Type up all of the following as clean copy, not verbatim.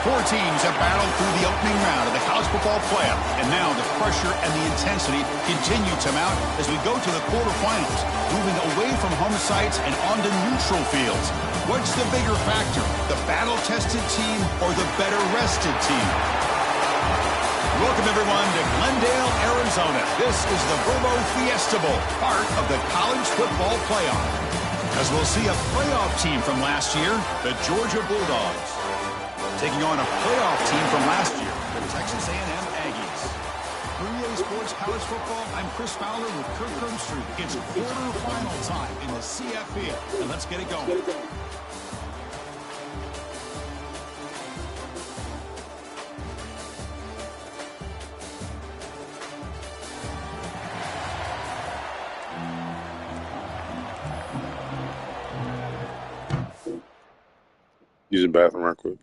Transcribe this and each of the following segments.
Four teams have battled through the opening round of the college football playoff, and now the pressure and the intensity continue to mount as we go to the quarterfinals, moving away from home sites and onto neutral fields. What's the bigger factor, the battle-tested team or the better-rested team? Welcome, everyone, to Glendale, Arizona. This is the Verbo Fiesta Bowl, part of the college football playoff. As we'll see a playoff team from last year, the Georgia Bulldogs, taking on a playoff team from last year, the Texas A&M Aggies. For EA Sports College Football, I'm Chris Fowler with Kirk Herbstreit. It's quarterfinal time in the CFP, and let's get it going. Use the bathroom right quick.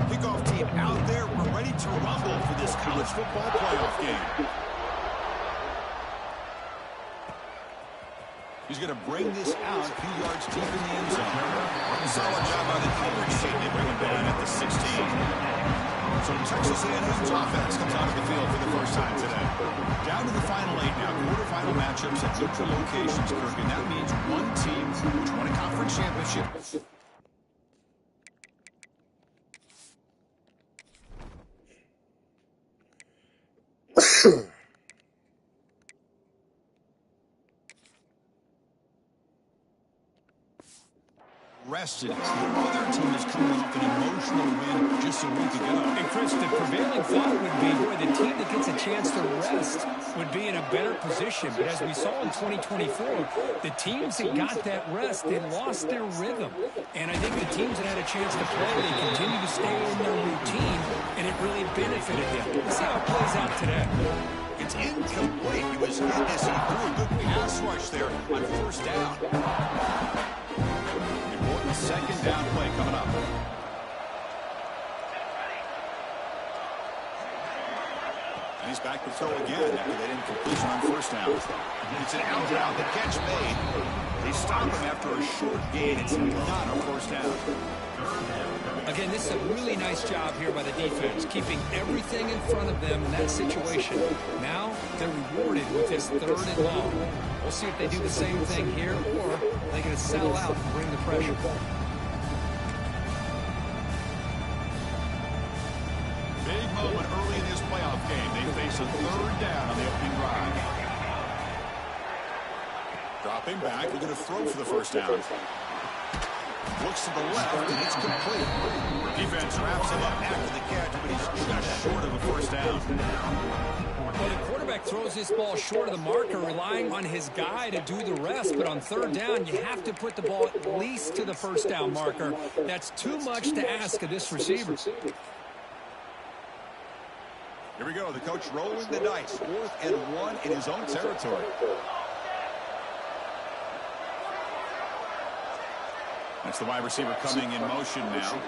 Kickoff team out there. We're ready to rumble for this college football playoff game. He's going to bring this out a few yards deep in the end zone. Solid job by the coverage team. They bring him down at the 16. So Texas A&M's offense comes out of the field for the first time today. Down to the final 8 now. Quarterfinal matchups at neutral locations, Kirk, and that means one team which won a conference championship. Rested. The other team is coming off an emotional win just a week ago. And Chris, the prevailing thought would be, boy, the team that gets a chance to rest would be in a better position. But as we saw in 2024, the teams that got that rest, they lost their rhythm. And I think the teams that had a chance to play, they continue to stay in their routine, and it really benefited them. Let's see how it plays out today. It's incomplete. He was hit as he threw a good pass rush there on first down. Important second down play coming up. And he's back to throw again after that incompletion on first down. It's an out route. The catch made. They stop him after a short gain. It's not a first down. Again, this is a really nice job here by the defense, keeping everything in front of them in that situation. Now they're rewarded with this 3rd and long. We'll see if they do the same thing here, or they're going to sell out and bring the pressure. Big moment early in this playoff game. They face a 3rd down on the opening drive. Dropping back, they're going to throw for the first down. Looks to the left, and it's complete. Defense wraps him up after the catch, but he's just short of a first down. Well, the quarterback throws this ball short of the marker, relying on his guy to do the rest. But on 3rd down, you have to put the ball at least to the first down marker. That's too much to ask of this receiver. Here we go. The coach rolling the dice. 4th and 1 in his own territory. That's the wide receiver coming in motion now.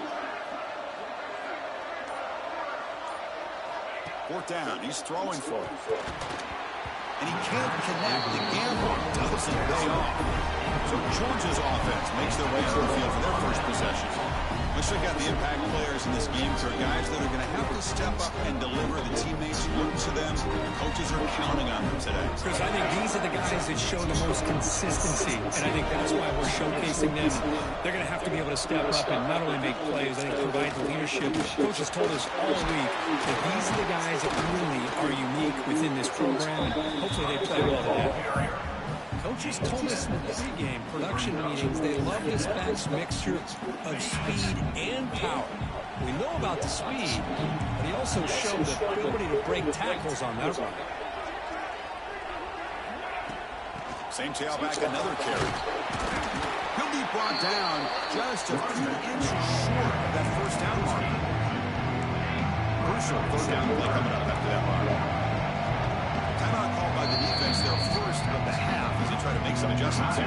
4th down. He's throwing for it. And he can't connect. The gamble doesn't pay off. So Georgia's offense makes their way on the field for their first possession. Let's look at the impact players in this game. For guys that are going to have to step up and deliver. The teammates look to them. The coaches are counting on them today. Because I think these are the guys that show the most consistency, and I think that's why we're showcasing them. They're going to have to be able to step up and not only make plays, I think provide the leadership. Coaches told us all week that these are the guys that really are unique within this program, and hopefully they play well today. Coaches told us in the pregame production meetings they love this back's mixture of speed and power. We know about the speed, but he also showed the ability to break tackles on that run. Same tailback, another carry. He'll be brought down just a few inches short of that first down mark. Crucial 3rd down play coming up after that mark. Timeout called by the defense, their first of the half, as they try to make some adjustments here.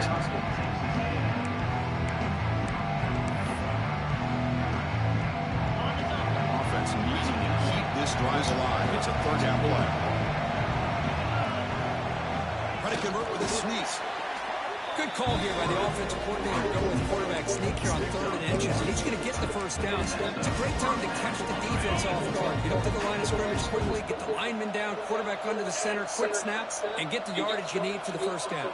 Offense needing to keep this drive alive. It's a 3rd down play. Trying to convert with a sneak. Good call here by the offensive coordinator to go with quarterback sneak here on 3rd and inches, and he's going to get the first down. It's a great time to catch the defense off guard. Get up to the line of scrimmage quickly, get the lineman down, quarterback under the center, quick snaps, and get the yardage you need for the first down.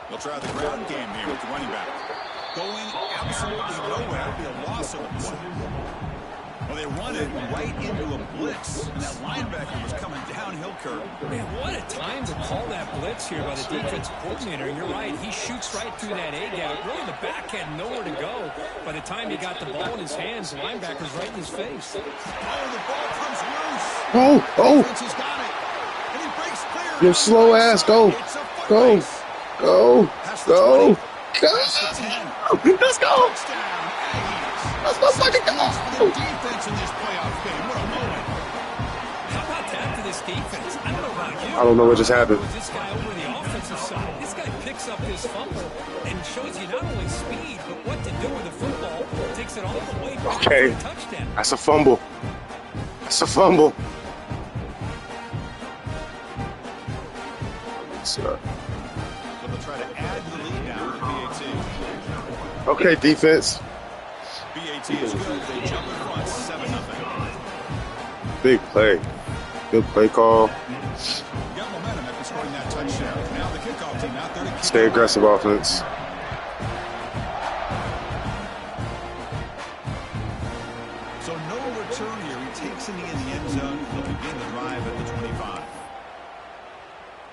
They'll try the ground game here with the running back. Going absolutely nowhere. It'll be a loss of a point. Well, they run it right into a blitz. And that linebacker was coming downhill, Kirk. Man, what a time to call that blitz here by the defensive coordinator. You're right. He shoots right through that A-gap. Really, the back had nowhere to go. By the time he got the ball in his hands, the linebacker's right in his face. Oh, the ball comes loose. Oh. Defense has got it. And he breaks clear. Your slow ass. Go. Go. Go. Go. Go. Let's go. Let's go fucking go. Defense in this playoff game. What a moment. How about that for this defense? I don't know about you. I don't know what just happened. This guy over the offensive side, this guy picks up this fumble and shows you not only speed, but what to do with the football. Takes it all the way back for a touchdown. That's a fumble. That's a fumble. So they'll try to add the lead now to BAT. Okay, defense. BAT is good. They jump in front 7-0. Big play. Good play call. Got momentum after scoring that touchdown. Now the kickoff team out there to kick. Stay aggressive offense. So no return here. He takes it in the end zone. They'll begin the drive at the 25.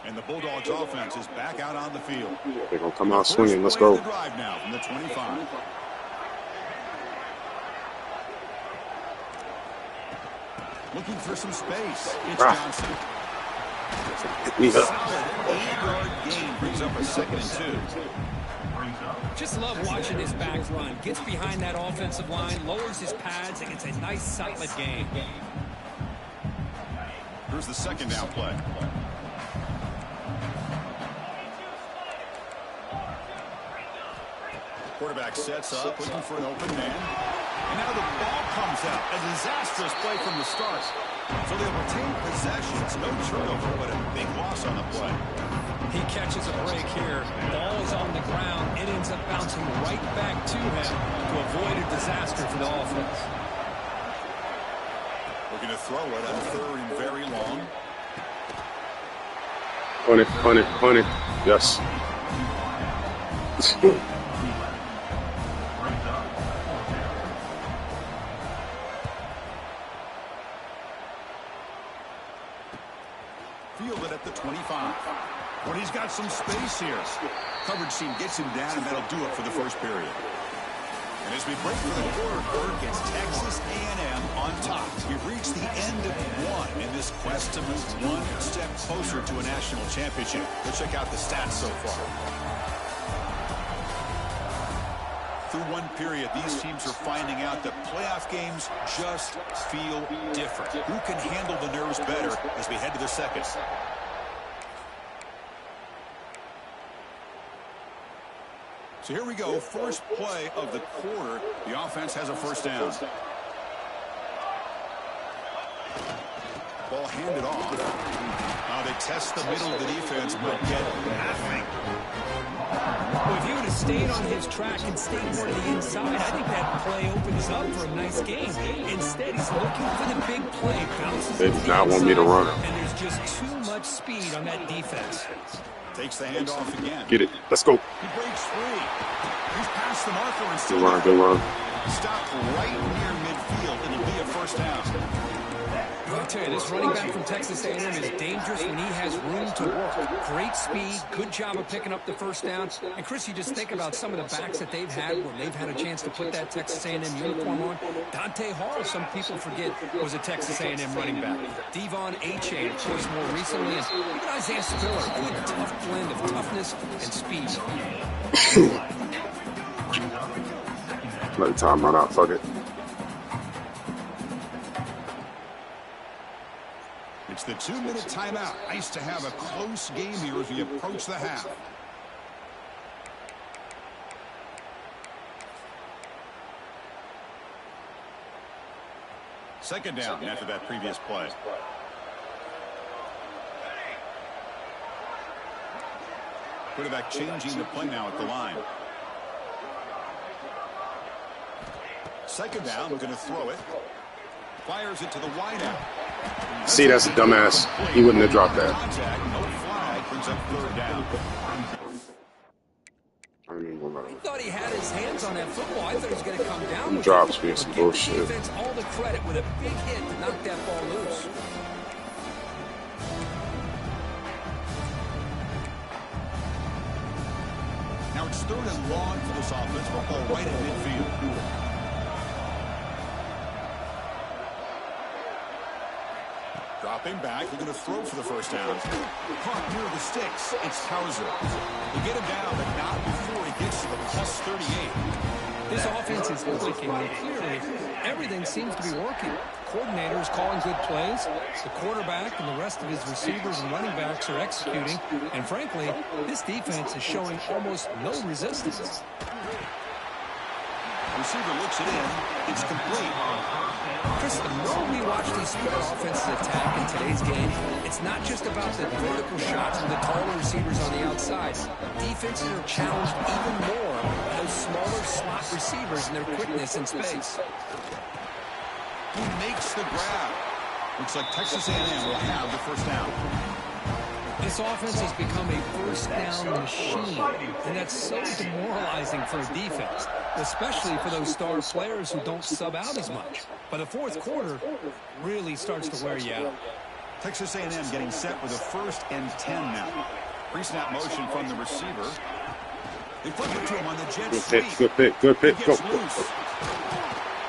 And the Bulldogs offense is back out on the field. They're going to come out swinging. Let's go. The drive now from the 25. Looking for some space. It's Johnson. Me up. Solid 8-yard gain brings up a 2nd and 2. Just love watching this back run. Gets behind that offensive line, lowers his pads, and gets a nice solid gain. Here's the 2nd down play. Quarterback sets up, looking for an open man. And now the ball comes out. A disastrous play from the start. So they'll retain possession. It's no turnover, but a big loss on the play. He catches a break here. Ball is on the ground. It ends up bouncing right back to him to avoid a disaster for the offense. Looking to throw it on 3rd and very long. Punt it. Yes. Fielded at the 25. When he's got some space here. Coverage team gets him down, and that'll do it for the first period. And as we break for the quarter, it's Texas A&M on top. We've reached the end of one in this quest to move one step closer to a national championship. Let's check out the stats so far. Through one period, these teams are finding out that playoff games just feel different. Who can handle the nerves better as we head to the second? So here we go, first play of the quarter. The offense has a first down. Ball handed off. Now they test the middle of the defense, but get nothing. Well, if he would have stayed on his track and stayed more to the inside, I think that play opens up for a nice game. Instead, he's looking for the big play. Bounces They do not want me to run it. And there's just too much speed on that defense. Takes the handoff again. Get it. Let's go. He breaks free. He's past the marker and still Good run. stopped right near midfield, and it'll be a first down. I'll tell you, this running back from Texas A&M is dangerous when he has room to work. Great speed, good job of picking up the first down. And Chris, you just think about some of the backs that they've had where they've had a chance to put that Texas A&M uniform on. Dante Hall, some people forget, was a Texas A&M running back. Devon Achane, of course, more recently. And even Isaiah Spiller, good tough blend of toughness and speed. Let the time run out. Fuck it. It's the 2-minute timeout. Nice to have a close game here as we approach the half. Second down after that previous play. Quarterback changing the play now at the line. Second down, we're going to throw it. Fires it to the wideout. See, that's a dumbass. He wouldn't have dropped that. Contact, no flag, brings up third down. He thought he had his hands on that football. I thought he was going to come down with Drops it. being some Give the bullshit. defense all the credit with a big hit to knock that ball loose. Now it's third and long for this offense. Football right at midfield. Dropping back, they're going to throw for the first down. Caught near the sticks. It's Hauser. They get him down, but not before he gets to the +38. This offense is clicking, and clearly everything seems to be working. Coordinators calling good plays. The quarterback and the rest of his receivers and running backs are executing. And frankly, this defense is showing almost no resistance. Receiver looks it in. It's complete. Chris, the more we watch these spread offenses attack in today's game, it's not just about the vertical shots from the taller receivers on the outside. Defenses are challenged even more by those smaller slot receivers and their quickness in space. He makes the grab. Looks like Texas A&M will have the first down. This offense has become a first down machine, and that's so demoralizing for a defense, especially for those star players who don't sub out as much. But the fourth quarter really starts to wear you out. Texas A&M getting set with a 1st and 10 now. Pre-snap motion from the receiver. They flip it to him on the jet sweep. Good pick. He Go. gets loose.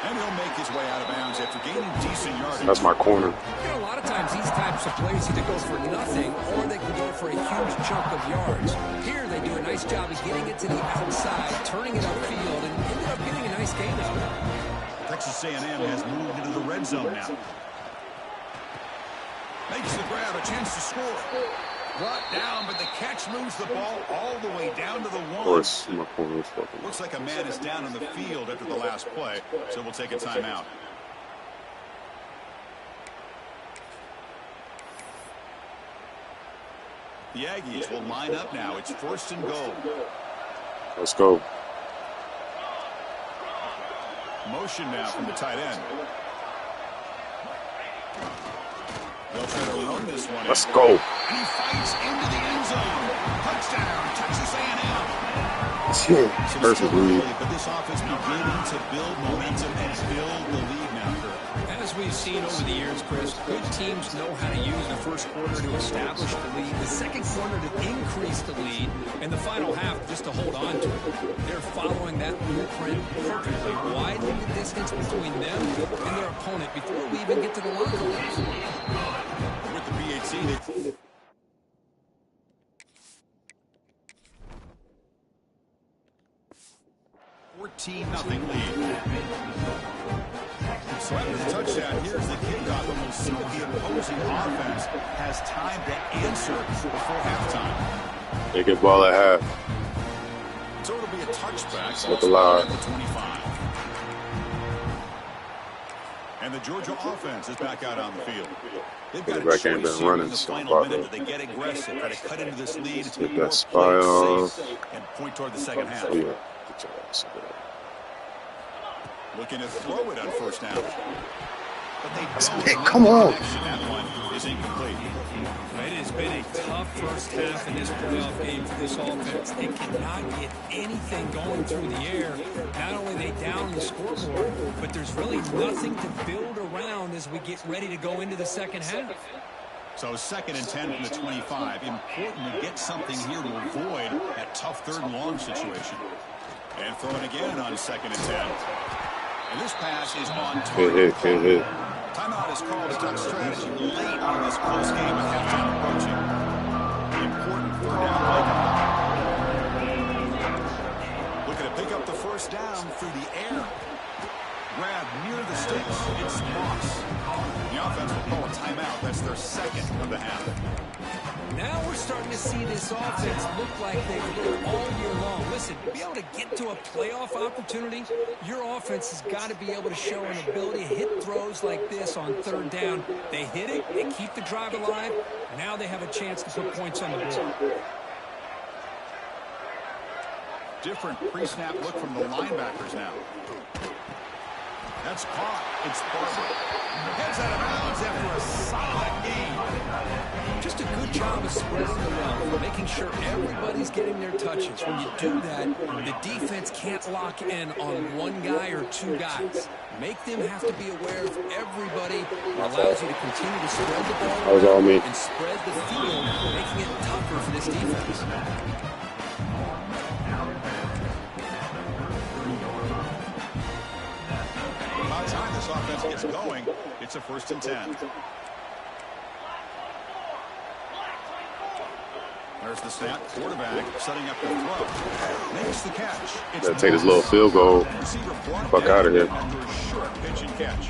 And he'll make his way out of bounds after gaining decent yardage. That's my corner. You know, a lot of times these types of players either go for nothing or they can go for a huge chunk of yards. Here they do a nice job of getting it to the outside, turning it upfield, and ended up getting a nice gain out of it. Texas A&M has moved into the red zone now. Makes the grab, a chance to score. Brought down, but the catch moves the ball all the way down to the 1. Of course, my corner is fucking. Looks like a man is down on the field after the last play, so we'll take a timeout. The Aggies will line up now. It's 1st and goal. Let's go. Motion now from the tight end. They'll try to run this one. Let's go. And he fights into the end zone. Touchdown, Texas A&M. Perfect read. But this offense beginning to build momentum and build the lead now, Kurt. As we've seen over the years, Chris, good teams know how to use the first quarter to establish the lead, the second quarter to increase the lead, and the final half just to hold on to it. They're following that blueprint perfectly, widening the distance between them and their opponent before we even get to the locker rooms. With the PAT, 14-0 lead. So after the touchdown, here's the kickoff, and we'll see if the opposing offense has time to answer before halftime. They get ball at half. So it'll be a touchback. With the line. At the 25. And the Georgia offense is back out on the field. They've got a choice ain't been here running, in the so final minute. They get aggressive, try to cut into this lead, Get more that spy off. plays safe, and point toward the second half. Yeah. Get your ass up there. Looking to throw it on 1st down. But they don't. Hey, come on. That one is incomplete. It has been a tough first half in this playoff game for this offense. They cannot get anything going through the air. Not only are they down the scoreboard, but there's really nothing to build around as we get ready to go into the second half. So 2nd and 10 from the 25. Important to get something here to avoid that tough 3rd and long situation. And throwing again on 2nd and 10. And this pass is on target. Timeout is called to duck strategy late on this close game with halftime approaching. Important 3rd down play coming up. Looking to pick up the 1st down through the air. Grab near the sticks. It's Moss. The offense will call a timeout. That's their 2nd of the half. Now we're starting to see this offense look like they've looked all year long. Listen, to be able to get to a playoff opportunity, your offense has got to be able to show an ability to hit throws like this on 3rd down. They hit it, they keep the drive alive. Now they have a chance to put points on the board. Different pre-snap look from the linebackers now. That's caught. It's Barber. Heads out of bounds after a solid gain. Just a good job of spreading the wealth, making sure everybody's getting their touches. When you do that, the defense can't lock in on one guy or 2 guys. Make them have to be aware of everybody. It allows you to continue to spread the ball around and spread the field, making it tougher for this defense. By the time this offense gets going, it's a 1st and 10. There's the snap. Quarterback setting up the throw. Makes the catch. Gotta take this little field goal. Fuck out of here. Short pitch and catch.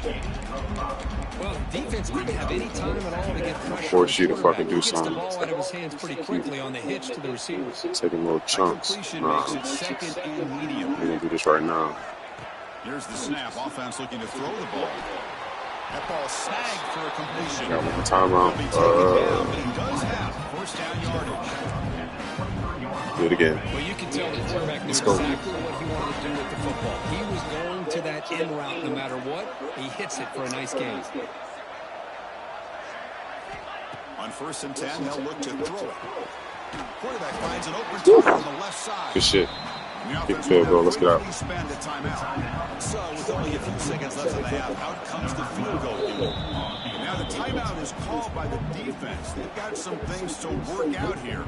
Well, defense didn't have any time at all to get pressure. Force you to fucking do He gets the something. ball out of his hands pretty quickly on the hitch to the receiver. Taking little chunks. Nah. Makes it second and medium. We're gonna do this right now. Here's the snap. Offense looking to throw the ball. That ball snagged for a completion. Got one timeout. He does have first down yardage. Do it again. Well, you can tell the quarterback knew exactly what he wanted to do with the football. He was going to that end route no matter what. He hits it for a nice gain. On 1st and 10, they'll look to throw it. Quarterback finds an open target on the left side. Good shit. Kick the field goal. Let's get out. So, with only a few seconds left in the half, out comes the field goal unit. Now the timeout is called by the defense. They've got some things to work out here.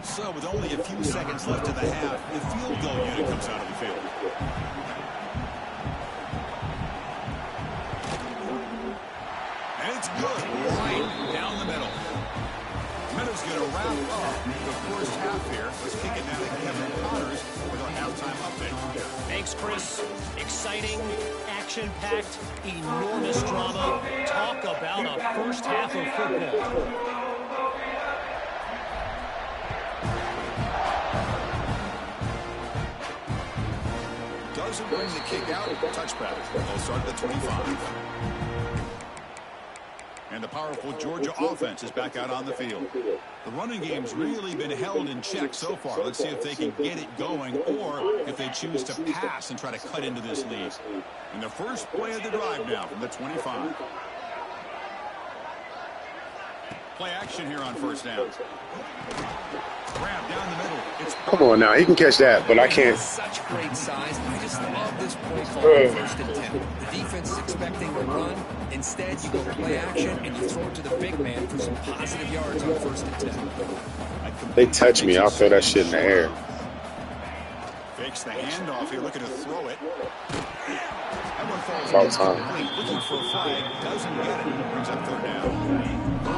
So, with only a few seconds left in the half, the field goal unit comes out of the field. And it's good. Right down the middle. Minutes going to wrap up the first half here. Let's kick it now to Kevin Connors with our halftime update. Thanks, Chris. Exciting, action-packed, enormous drama. Talk about a first half of football. Doesn't bring the kick out. Touchback. They'll start at the 25. And the powerful Georgia offense is back out on the field. The running game's really been held in check so far. Let's see if they can get it going or if they choose to pass and try to cut into this lead. And the first play of the drive now from the 25. Play action here on first down. Grab down the middle. Come on now. He can catch that, but I can't. Such great size. I just love this play call on 1st and 10. The defense is expecting a run. Instead, you go play action and you throw it to the big man for some positive yards on 1st and 10. They touch me. I'll throw that shit in the air. Fakes the handoff here, looking to throw it. That one falls About time. looking for a flag, doesn't get it. Brings up 3rd down.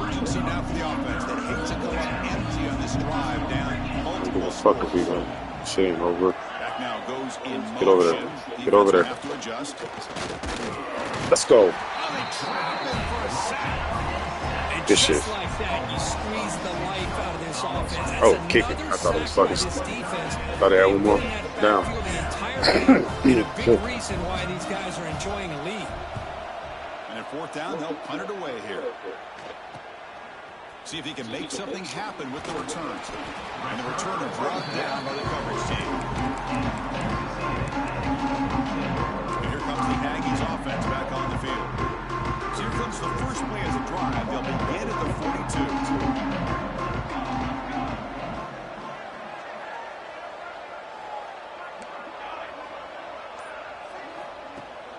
Urgency now for the offense. They hate to go up empty on this drive down multiple Fuck if we win. Shit ain't over. Back now goes in motion. Get over there. Get over there. Have to adjust. Let's go. And Good just shit. like that, you squeeze the life out of this offense. That's Oh, kick it. another I thought it was sack by fucking. this defense. I thought they had one more down. Need a big reason why these guys are enjoying a lead. And at 4th down, they'll punt it away here. See if he can make something happen with the return. And the returner brought down by the coverage team. And here comes the Aggies offense back on the field. So here comes the first play of the drive. They'll begin at the 42.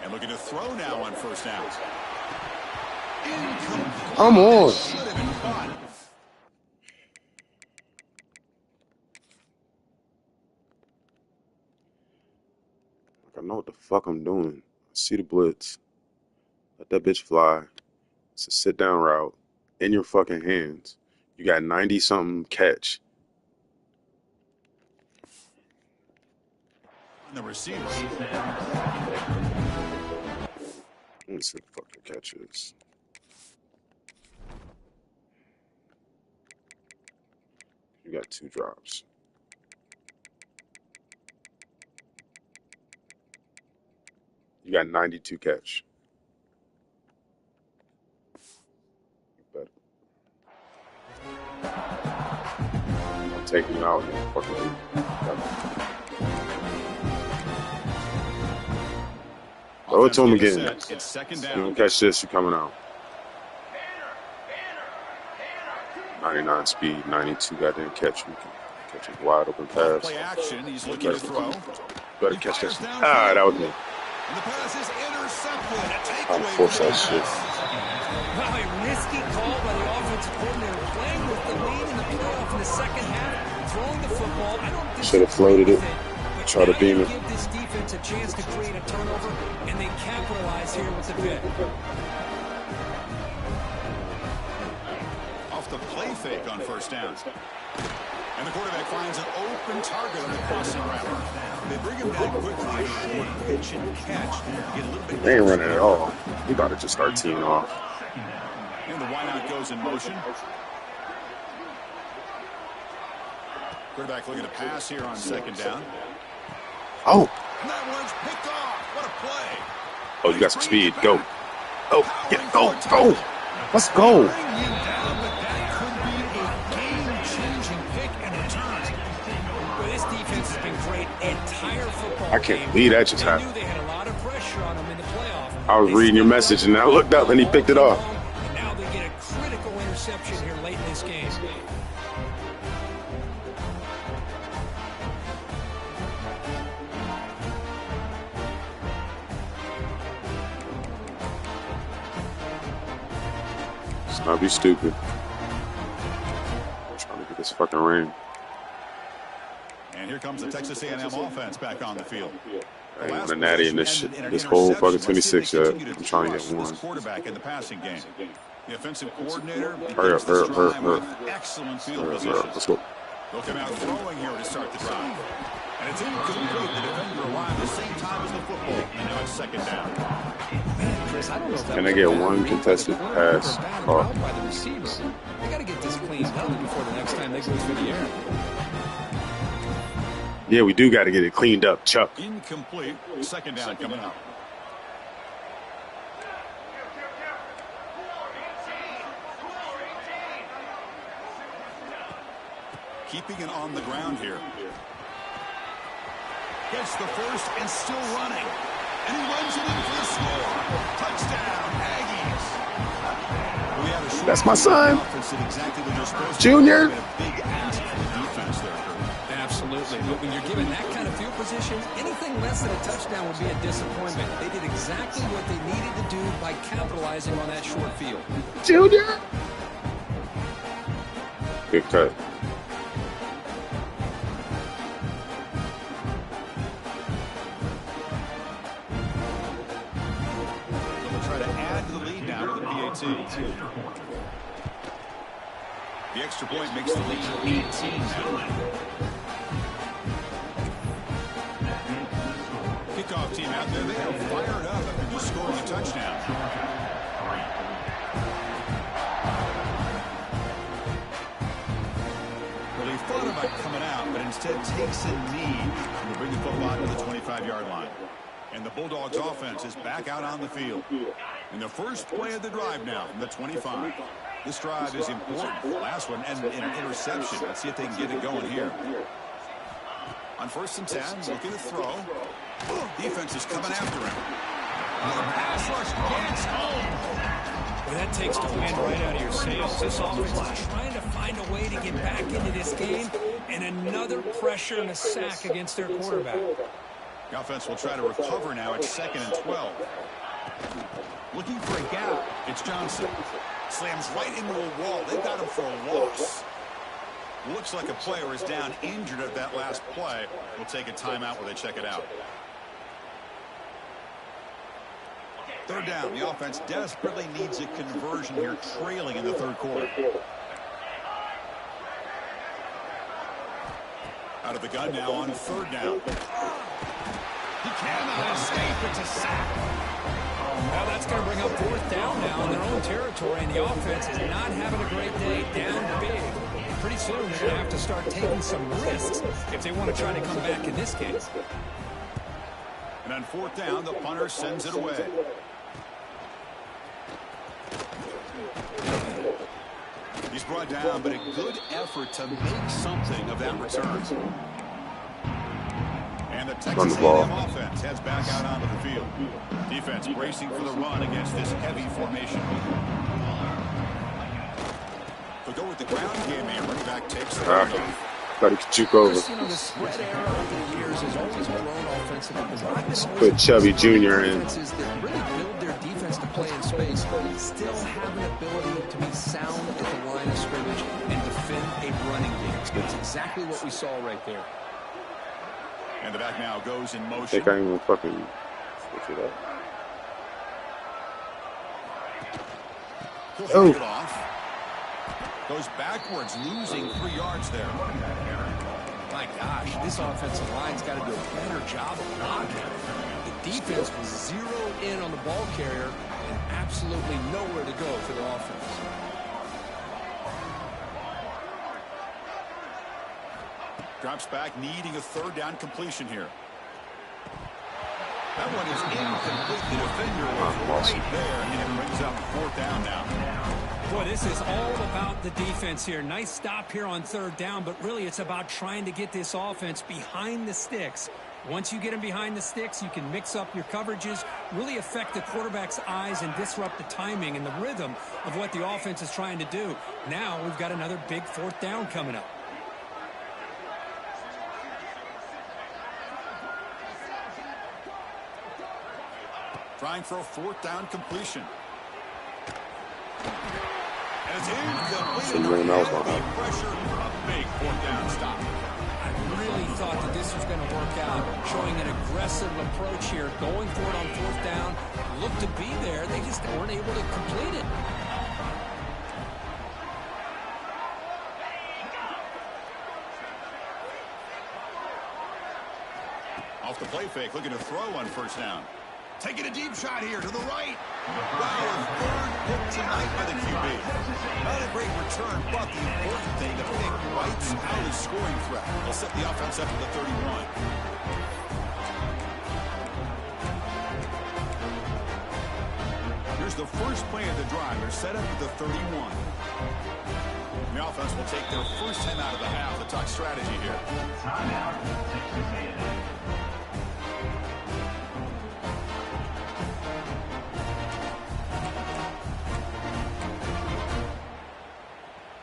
And looking to throw now on 1st down. I'm on. Should have been caught. I know what the fuck I'm doing. I see the blitz. Let that bitch fly. It's a sit down route. In your fucking hands. You got 90-something catch. The receiver. Let me see what the fuck the catch is. You got 2 drops. You got 92 catch. You better. I'm taking you out. You fucking leave. Throw it to him again. It's 2nd You down. don't catch this, you're coming out. 99 speed, 92 goddamn catch. You can catch a wide open pass. Play action. He's looking to throw. Better catch this. Ah, that was me. And the pass is intercepted. A takeaway. I'm force that shit. Wow, a risky call by the offensive coordinator, playing with the lead in the playoff in the second half, throwing the football. I don't Should have floated it. but Try to now beam you it. give this defense a chance to create a turnover, and they capitalize here with the pick. Off the fake on first down. And the quarterback finds an open target on the crossing route. They bring him down quickly on pitch and catch. Get a little bit. They ain't running at all. He about to just start teeing off. And the wideout goes in motion. Quarterback looking to pass here on second down. Oh. And that one's picked off. What a play. Oh, you got some speed. Go. Oh, yeah, go, go. Let's go. This defense has been great entire football. I can't believe that just happened. They had a lot of pressure on them in the playoff. I was reading your message and I looked up and he picked it off. And now they get a critical interception here late in this game. Let's not be stupid. I'm trying to get this fucking ring. And here comes the Texas A&M offense back on the field. I ain't a natty in this shit. This whole fucking 26 yet. I'm trying to get one. Quarterback in the passing game. The offensive coordinator. Hurry up. Excellent field Hurry position. up. Let's go. They'll come out throwing here to start the drive. And it's incomplete. The defender arrived at the same time as the football. And now it's second down. Chris, I don't know if Can I get one contested pass off? by the receiver. They got to get this cleaned up before the next time they go through the air. Yeah, we do got to get it cleaned up, Chuck. Incomplete. Second down coming up. Keeping it on the ground here. Gets the first and still running. And he runs it in for the score. Touchdown, Aggies. That's my son. Exactly Junior. Big ask for the defense there, Kurt. Absolutely. But when you're given that kind of field position, anything less than a touchdown would be a disappointment. They did exactly what they needed to do by capitalizing on that short field. Junior. Good cut. The extra point makes the lead 18 now. Kickoff team out there. They are fired up after just scoring a touchdown. Well, he thought about coming out, but instead takes a knee to bring the football to the 25-yard line. And the Bulldogs offense is back out on the field. In the first play of the drive now from the 25. This drive is important. The last one and an interception. Let's see if they can get it going here. On first and 10, looking to throw. Defense is coming after him. The pass rush gets home. Well, that takes the wind right out of your sails. This offense is trying to find a way to get back into this game. And another pressure and a sack against their quarterback. The offense will try to recover now at 2nd and 12. Looking for a gap. It's Johnson. Slams right into a wall. They've got him for a loss. Looks like a player is down injured at that last play. We'll take a timeout while they check it out. Third down. The offense desperately needs a conversion here, trailing in the third quarter. Out of the gun now on third down. He cannot escape. It's a sack. Well, that's going to bring up fourth down now in their own territory, and the offense is not having a great day, down big. Pretty soon they're going to have to start taking some risks if they want to try to come back in this case. And on fourth down, the punter sends it away. He's brought down, but a good effort to make something of that return. And the Texas A&M offense heads back out onto the field. Defense bracing for the run against this heavy formation. They'll go with the ground game here. Running back takes the Thought he could juke over. The spread error over the years has always grown offensively. Put Chubby Jr. in. That really build their defense to play in space, still have an ability to be sound at the line of scrimmage and defend a running game. That's exactly what we saw right there. And the back now goes in motion. I think I ain't gonna fucking switch it up. Oh. Goes backwards, losing 3 yards there. My gosh, this offensive line's got to do a better job of blocking. The defense was zeroed in on the ball carrier and absolutely nowhere to go for the offense. Drops back, needing a 3rd down completion here. That one is incomplete. The defender was right there, and it brings up 4th down now. Boy, this is all about the defense here. Nice stop here on 3rd down, but really it's about trying to get this offense behind the sticks. Once you get them behind the sticks, you can mix up your coverages, really affect the quarterback's eyes and disrupt the timing and the rhythm of what the offense is trying to do. Now we've got another big 4th down coming up. Trying for a 4th down completion. And it's incomplete. Pressure, a big 4th down stop. I really thought that this was going to work out, showing an aggressive approach here, going for it on 4th down. Looked to be there. They just weren't able to complete it. Off the play fake, looking to throw on 1st down. Taking a deep shot here to the right. Wow, 3rd pick tonight by the QB. Not a great return, but the important thing, the pick wipes out his scoring threat. He'll set the offense up to the 31. Here's the first play of the drive. They're set up at the 31. The offense will take their first time out of the half. The talk strategy here. Timeout, Texas A&M.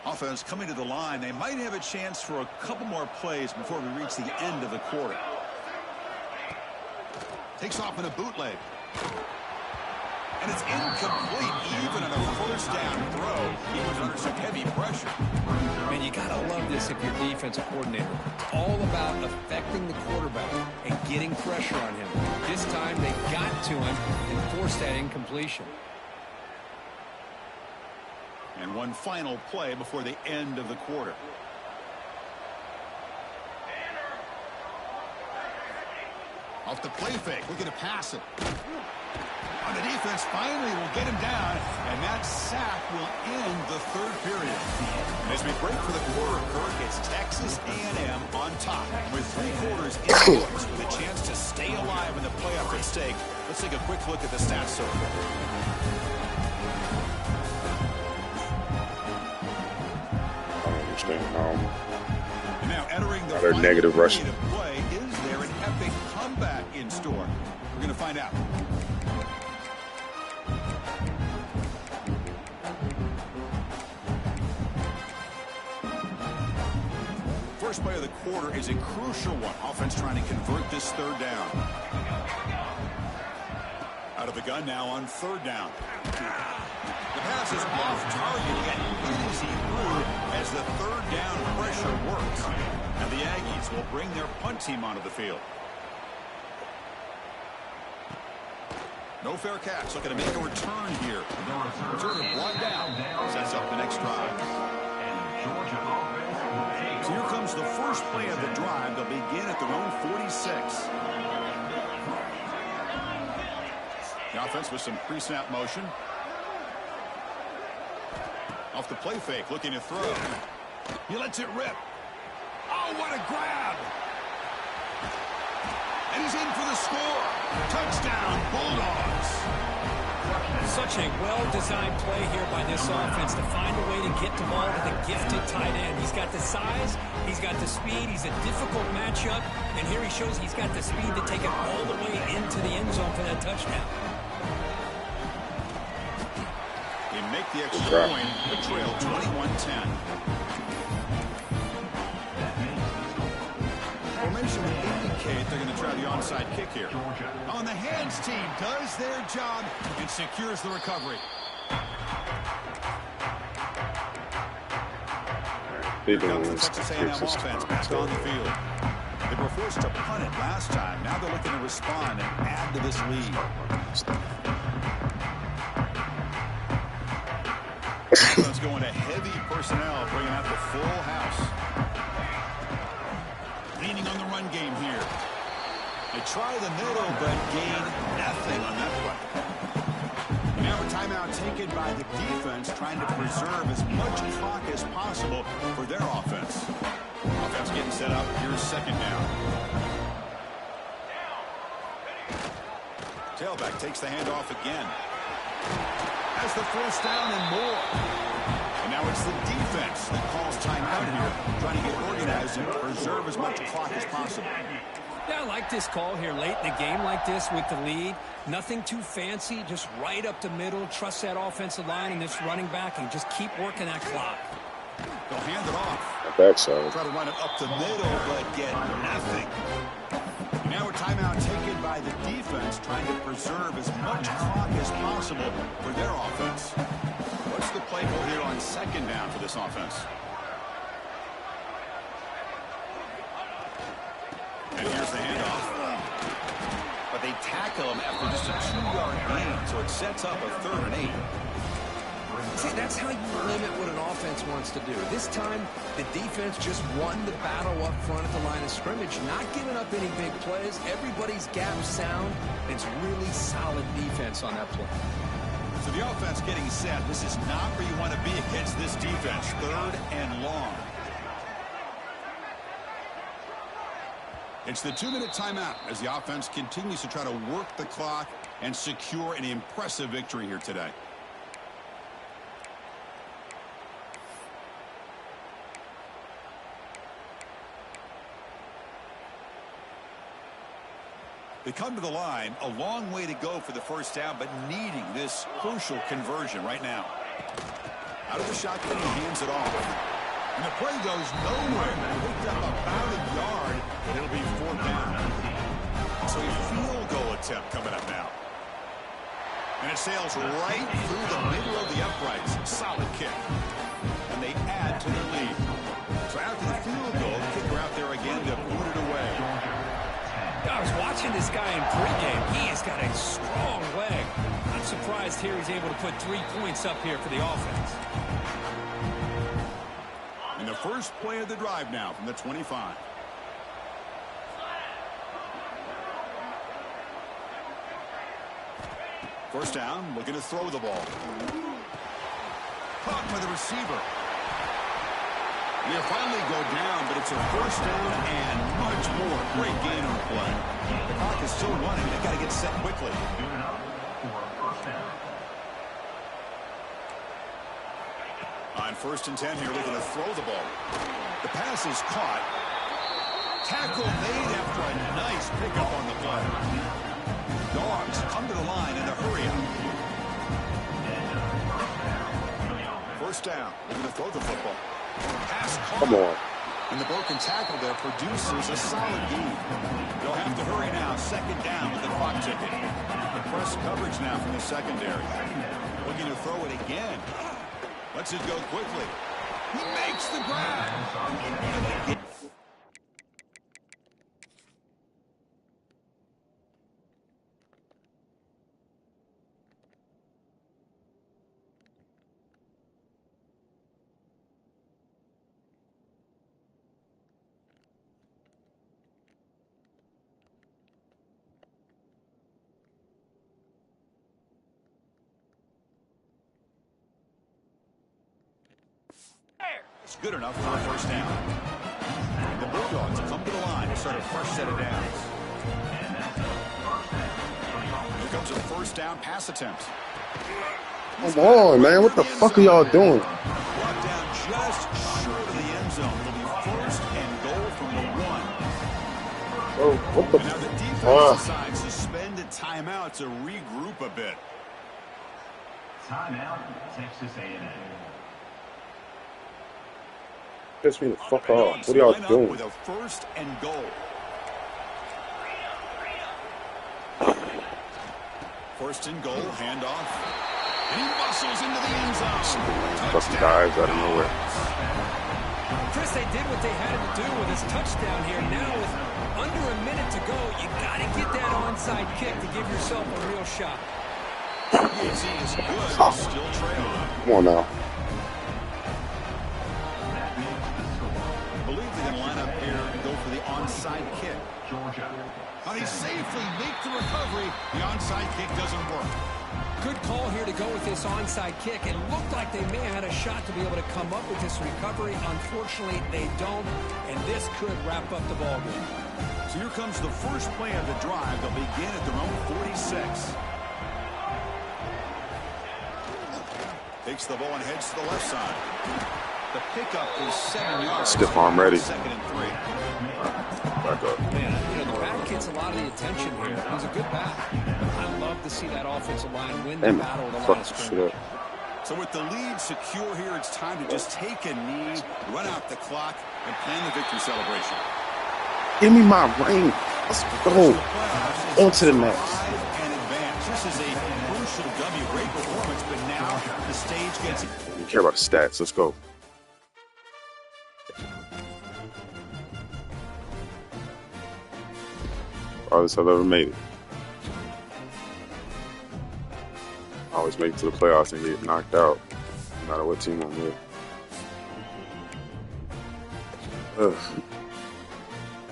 Offense coming to the line. They might have a chance for a couple more plays before we reach the end of the quarter. Takes off in a bootleg. And it's incomplete even on a 1st down throw. He was under some heavy pressure. Man, you got to love this if you're defensive coordinator. It's all about affecting the quarterback and getting pressure on him. This time they got to him and forced that incompletion. And one final play before the end of the quarter. Off the play fake, looking to pass it. On the defense, finally will get him down, and that sack will end the 3rd period. And as we break for the quarter, Kirk, it's Texas A&M on top with 3 quarters in the books with a chance to stay alive in the playoff at stake. Let's take a quick look at the stats so far. Now entering the final negative rushing of play, is there an epic comeback in store? We're going to find out. First play of the quarter is a crucial one. Offense trying to convert this 3rd down. Out of the gun now on 3rd down. The pass is off target and easy through as the 3rd down pressure works. And the Aggies will bring their punt team onto the field. No fair catch. Looking to make a return here. Return brought down. Sets up the next drive. So here comes the first play of the drive. They'll begin at their own 46. The offense with some pre-snap motion. Off the play fake, looking to throw. He lets it rip. Oh, what a grab! And he's in for the score. Touchdown, Bulldogs. Such a well-designed play here by this offense to find a way to get the ball to the gifted tight end. He's got the size, he's got the speed, he's a difficult matchup, and here he shows he's got the speed to take it all the way into the end zone for that touchdown. They make the extra point, the trail 21-10. Formation would indicate they're going to try the onside kick here. On the hands team does their job and secures the recovery. Here comes the Texas A&M offense back on the field. They were forced to punt it last time. Now they're looking to respond and add to this lead. Offense going to heavy personnel, bringing out the full house. Leaning on the run game here. They try the middle, but gain nothing on that play. Now a timeout taken by the defense, trying to preserve as much clock as possible for their offense. Offense getting set up. Here's second down. Tailback takes the handoff again. Has the first down and more. And now it's the defense that calls timeout here, trying to get organized and preserve as much clock as possible. Yeah, I like this call here late in the game like this with the lead. Nothing too fancy, just right up the middle. Trust that offensive line and this running back and just keep working that clock. They'll hand it off. Backside. Try to run it up the middle, but get nothing. Now a timeout taken by the defense, trying to preserve as much clock as possible for their offense. What's the play call here on second down for this offense? And here's the handoff. But they tackle him after just a 2-yard gain, so it sets up a 3rd and 8. See, that's how you limit what an offense wants to do. This time, the defense just won the battle up front at the line of scrimmage, not giving up any big plays. Everybody's gap sound. It's really solid defense on that play. So the offense getting set. This is not where you want to be against this defense. 3rd and long. It's the 2-minute timeout as the offense continues to try to work the clock and secure an impressive victory here today. They come to the line, a long way to go for the first down, but needing this crucial conversion right now. Out of the shotgun, he hands it off. And the play goes nowhere. Picked up about a yard, and it'll be 4th down. So a field goal attempt coming up now. And it sails right through the middle of the uprights. Solid kick. And they add to their lead. So after the field goal, the kicker out there again to put it away. I was watching this guy in pregame. He has got a strong leg. I'm surprised here he's able to put 3 points up here for the offense. And the first play of the drive now from the 25. First down, looking to throw the ball. Caught by the receiver. He'll finally go down, but it's a first down and much more. Great gain on the play. The clock is still running. They've got to get set quickly. On 1st and 10 here, looking to throw the ball. The pass is caught. Tackle made after a nice pickup on the play. Dogs come to the line in a hurry up. First down, looking to throw the football. Pass caught. Come on. And the broken tackle there produces a solid gain. They'll have to hurry now. 2nd down with the clock ticking. The press coverage now from the secondary. Looking to throw it again. Lets it go quickly. He makes the grab. It's good enough for a first down. The Bulldogs come to the line to start a fresh set of downs. Here comes a first down pass attempt. Come on, man. What the fuck are y'all doing? Brought down just short of the end zone. It'll be 1st and goal from the 1. Oh, what the And now the defense decides to spend a timeout to regroup a bit. Timeout, Texas A&M. Piss me the fuck off. What are y'all doing? With a 1st and goal. 1st and goal, handoff. And he muscles into the end zone. Fucking dives out of nowhere. Chris, they did what they had to do with his touchdown here. Now with under a minute to go, you got to get that onside kick to give yourself a real shot. He is good. Still trailing. Come on now. to go with this onside kick. It looked like they may have had a shot to be able to come up with this recovery. Unfortunately, they don't, and this could wrap up the ball game. So here comes the first play of the drive. They'll begin at their own 46. Takes the ball and heads to the left side. The pickup is 7 yards. Stiff arm ready. Second and 3. Back up. Man, the back gets a lot of the attention here. He's a good back. I love to see that offensive line win the battle with a lot of scrimmage. So with the lead secure here, it's time to just take a knee, run out the clock, and plan the victory celebration. Give me my ring. Let's go. On to the next. And advance. This is a crucial W. Great performance, but now the stage gets... You care about the stats. Let's go. Farthest I've ever made it. I always make it to the playoffs and get knocked out, no matter what team I'm with. Ugh.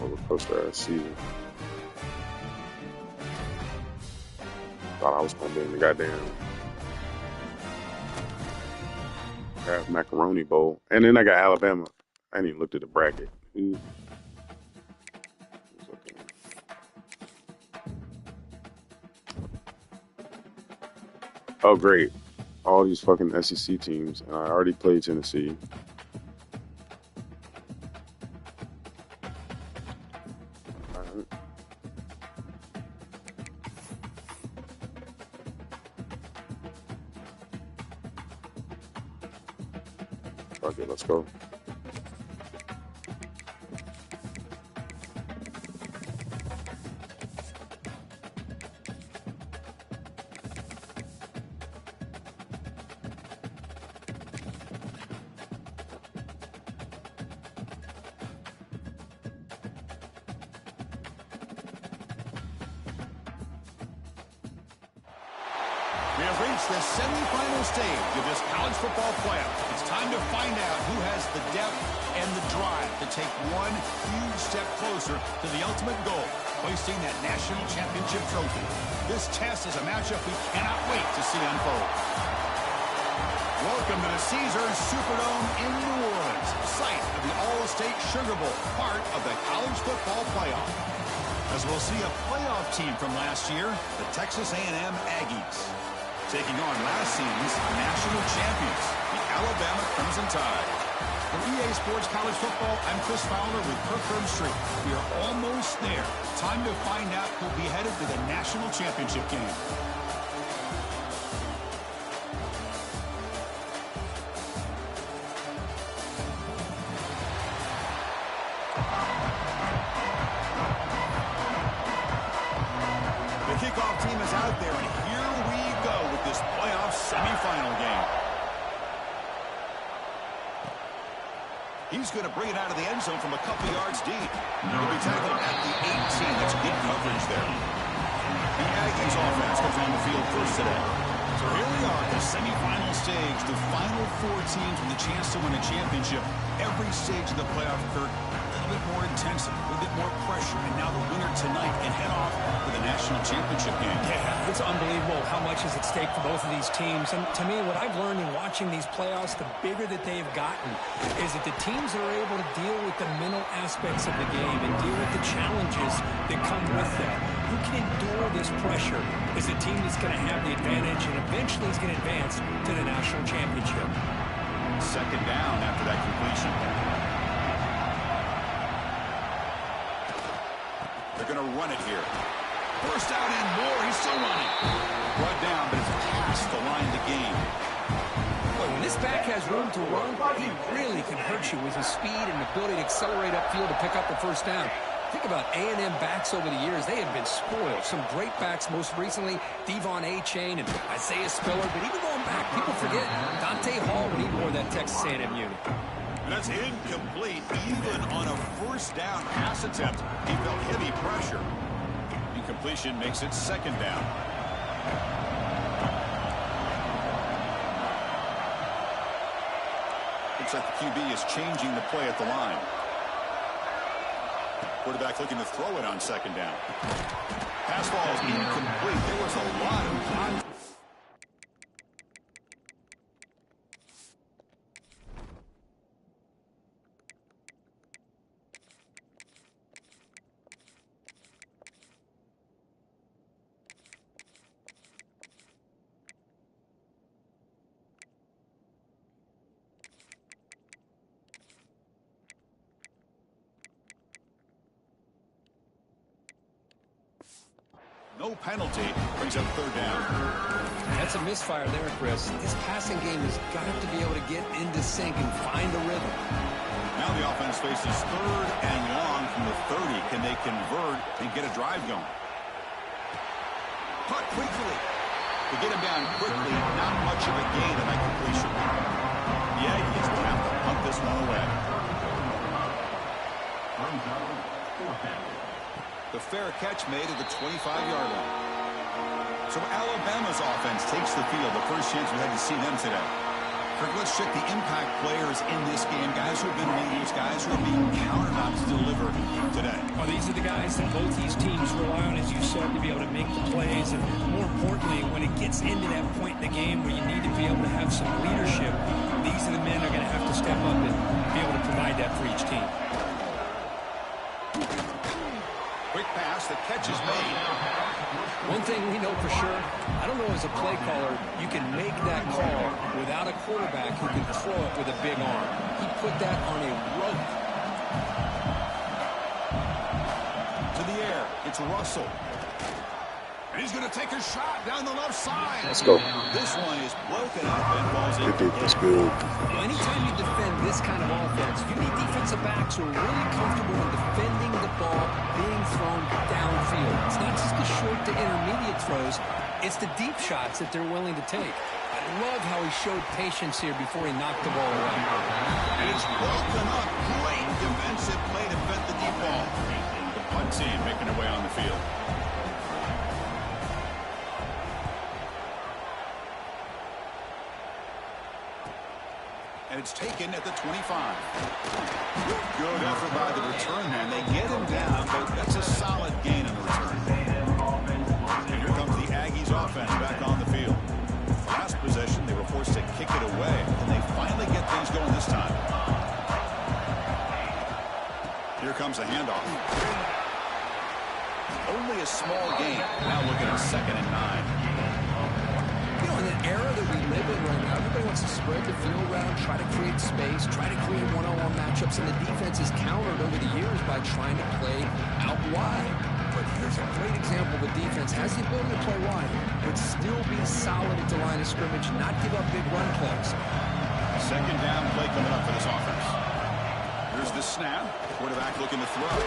Roller coaster ass season. Thought I was gonna be in the goddamn Kraft Macaroni Bowl, and then I got Alabama. I ain't even looked at the bracket. Oh, great. All these fucking SEC teams, and I already played Tennessee. Alright. Fuck it, let's go. We have reached the semifinal stage of this college football playoff. It's time to find out who has the depth and the drive to take one huge step closer to the ultimate goal, hoisting that national championship trophy. This test is a matchup we cannot wait to see unfold. Welcome to the Caesars Superdome in New Orleans, site of the All-State Sugar Bowl, part of the college football playoff. As we'll see a playoff team from last year, the Texas A&M Aggies, taking on last season's national champions, the Alabama Crimson Tide. For EA Sports College Football, I'm Chris Fowler with Kirk Herbstreit. We are almost there. Time to find out who'll be headed to the national championship game. The kickoff team is out there, and here we go with this playoff semifinal game. He's going to bring it out of the end zone from a couple yards deep. He'll be tackled at the 18. That's good coverage there. The Aggies offense comes on the field first today. So here we are, the semifinal stage, the final four teams with a chance to win a championship. Every stage of the playoff, Kirk, a little bit more intensity, a little bit more pressure, and now the winner tonight can head off for the national championship game. Yeah, it's unbelievable how much is at stake for both of these teams. And to me, what I've learned in watching these playoffs, the bigger that they've gotten, is that the teams that are able to deal with the mental aspects of the game and deal with the challenges that come with that. Who can endure this pressure is the team that's going to have the advantage and eventually is going to advance to the national championship. Second down after that completion. They're going to run it here. First out and more. He's still running. Brought down, but it's past the line of the game. Boy, when this back has room to run, he really can hurt you with his speed and ability to accelerate upfield to pick up the first down. Think about A&M backs over the years. They have been spoiled. Some great backs, most recently, Devon A-Chain and Isaiah Spiller. But even going back, people forget Dante Hall when he wore that Texas A&M unit. And that's incomplete. Even on a first down pass attempt, he felt heavy pressure. Incompletion makes it second down. Looks like the QB is changing the play at the line. Quarterback looking to throw it on second down. Pass ball is incomplete. There was a lot of time. No penalty brings up third down. That's a misfire there, Chris. This passing game has got to be able to get into sync and find a rhythm. Now the offense faces third and long from the 30. Can they convert and get a drive going? Punt quickly. To get him down quickly, not much of a gain on that completion. The Aggies will have to punt this one away. The fair catch made at the 25-yard line. So Alabama's offense takes the field. The first chance we had to see them today. Kirk, let's check the impact players in this game. Guys who have been leaders, guys who are being counted on to deliver today. Well, these are the guys that both these teams rely on, as you said, to be able to make the plays. And more importantly, when it gets into that point in the game where you need to be able to have some leadership, these are the men that are going to have to step up and be able to provide that for each team. Quick pass, the catch is made. One thing we know for sure, I don't know as a play caller, you can make that call without a quarterback who can throw it with a big arm. He put that on a rope. To the air, it's Russell. And he's going to take a shot down the left side. Let's go. This one is broken up and falls in. Good defense, good. Well, anytime you defend this kind of offense, you need defensive backs who are really comfortable in defending the ball being thrown downfield. It's not just the short to intermediate throws, it's the deep shots that they're willing to take. I love how he showed patience here before he knocked the ball away. And it's broken up. Great defensive play to defend the deep ball. The punt team making their way on the field. And it's taken at the 25. Good effort by the return man. They get him down, but that's a solid gain on the return. And here comes the Aggies offense back on the field. Last possession, they were forced to kick it away, and they finally get things going this time. Here comes a handoff. Only a small gain. Now looking at 2nd and 9. You know, in the era that we live in right now, everybody wants to spread the field around, try to create space, try to create one-on-one matchups, and the defense is countered over the years by trying to play out wide. But here's a great example of a defense has the ability to play wide, but still be solid at the line of scrimmage, not give up big run plays. 2nd down play coming up for this offense. Here's the snap. Quarterback looking to throw.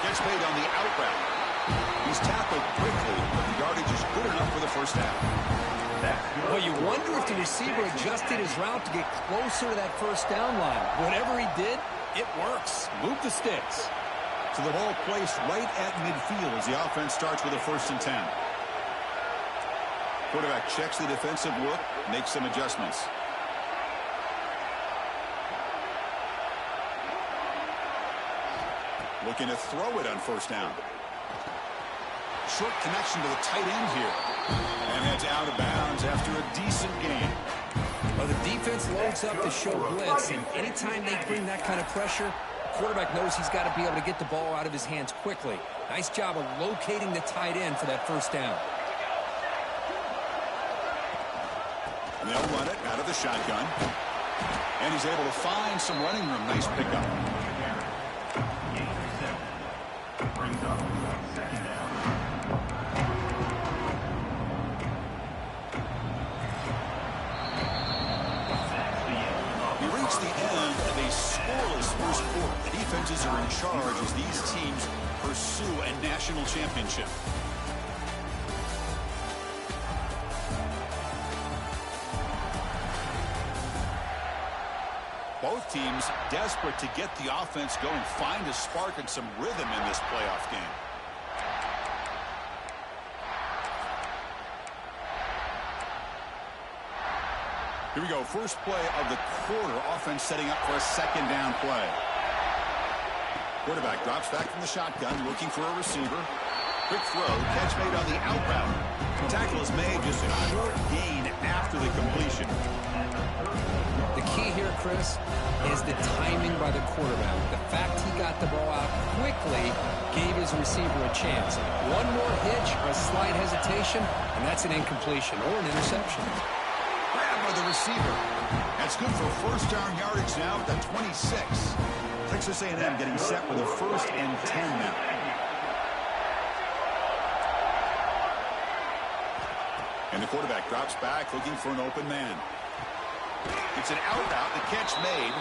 Gets made on the out route. He's tackled quickly, but the yardage is good enough for the first half. Well, you wonder if the receiver adjusted his route to get closer to that first down line. Whatever he did, it works. Move the sticks. So the ball placed right at midfield as the offense starts with a 1st and 10. Quarterback checks the defensive look, makes some adjustments. Looking to throw it on 1st down. Short connection to the tight end here. And that's out of bounds after a decent gain. Well, the defense loads up to show blitz, and anytime they bring that kind of pressure, the quarterback knows he's got to be able to get the ball out of his hands quickly. Nice job of locating the tight end for that 1st down. And they'll run it out of the shotgun. And he's able to find some running room. Nice pickup. The end of a scoreless first quarter. The defenses are in charge as these teams pursue a national championship. Both teams desperate to get the offense going, find a spark and some rhythm in this playoff game. Here we go. First play of the quarter. Offense setting up for a 2nd down play. Quarterback drops back from the shotgun, looking for a receiver. Quick throw. Catch made on the out route. Tackle is made, just a short gain after the completion. The key here, Chris, is the timing by the quarterback. The fact he got the ball out quickly gave his receiver a chance. One more hitch or a slight hesitation, and that's an incompletion or an interception. By the receiver. That's good for 1st down yardage now at the 26. Texas A&M getting set with a 1st and 10 now. And the quarterback drops back looking for an open man. It's an out route. The catch made.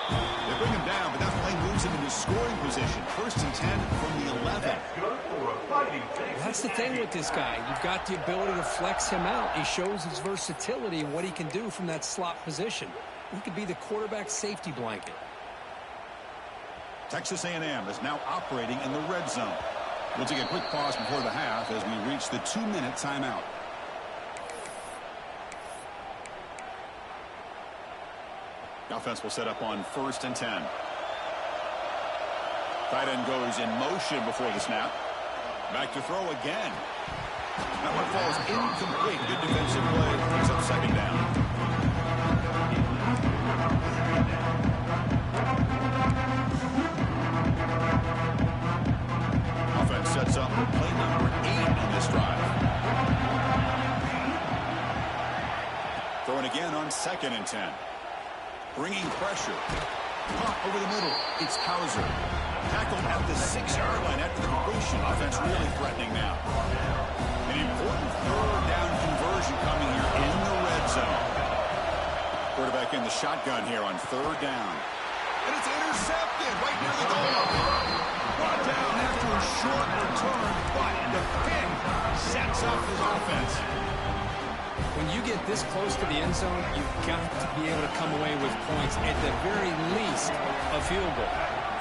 They bring him down, but that play moves him into scoring position. 1st and 10 from the 11. That's the thing with this guy. You've got the ability to flex him out. He shows his versatility and what he can do from that slot position. He could be the quarterback safety blanket. Texas A&M is now operating in the red zone. We'll take a quick pause before the half as we reach the 2-minute timeout. The offense will set up on 1st and 10. Tight end goes in motion before the snap. Back to throw again. That one falls incomplete. Good defensive play. Brings up 2nd down. Offense sets up for play number 8 on this drive. Throwing again on 2nd and 10. Bringing pressure. Caught over the middle. It's Hauser. Tackled at the 6-yard line after the completion. Offense really threatening now. An important 3rd down conversion coming here in the red zone. Quarterback in the shotgun here on 3rd down. And it's intercepted right near the goal line. Brought down after a short return, but the pick sets up his offense. When you get this close to the end zone, you've got to be able to come away with points, at the very least a field goal.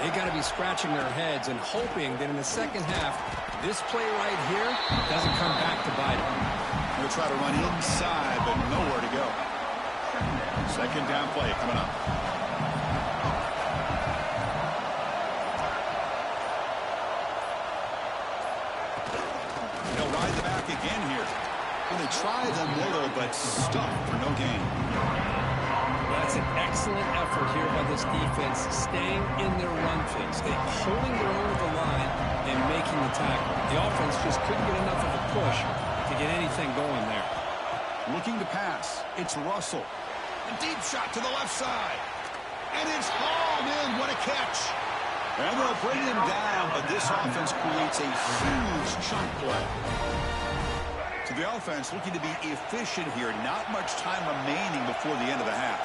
They got to be scratching their heads and hoping that in the second half, this play right here doesn't come back to bite them. He'll try to run inside, but nowhere to go. 2nd down play coming up. They'll ride the back again here. Well, they tried them little, but stuck for no gain. That's an excellent effort here by this defense, staying in their run fix, holding their own with the line and making the tackle. The offense just couldn't get enough of a push to get anything going there. Looking to pass. It's Russell. A deep shot to the left side. And it's hauled in. What a catch. And they'll bring him down, but this offense creates a huge chunk play. So the offense looking to be efficient here. Not much time remaining before the end of the half.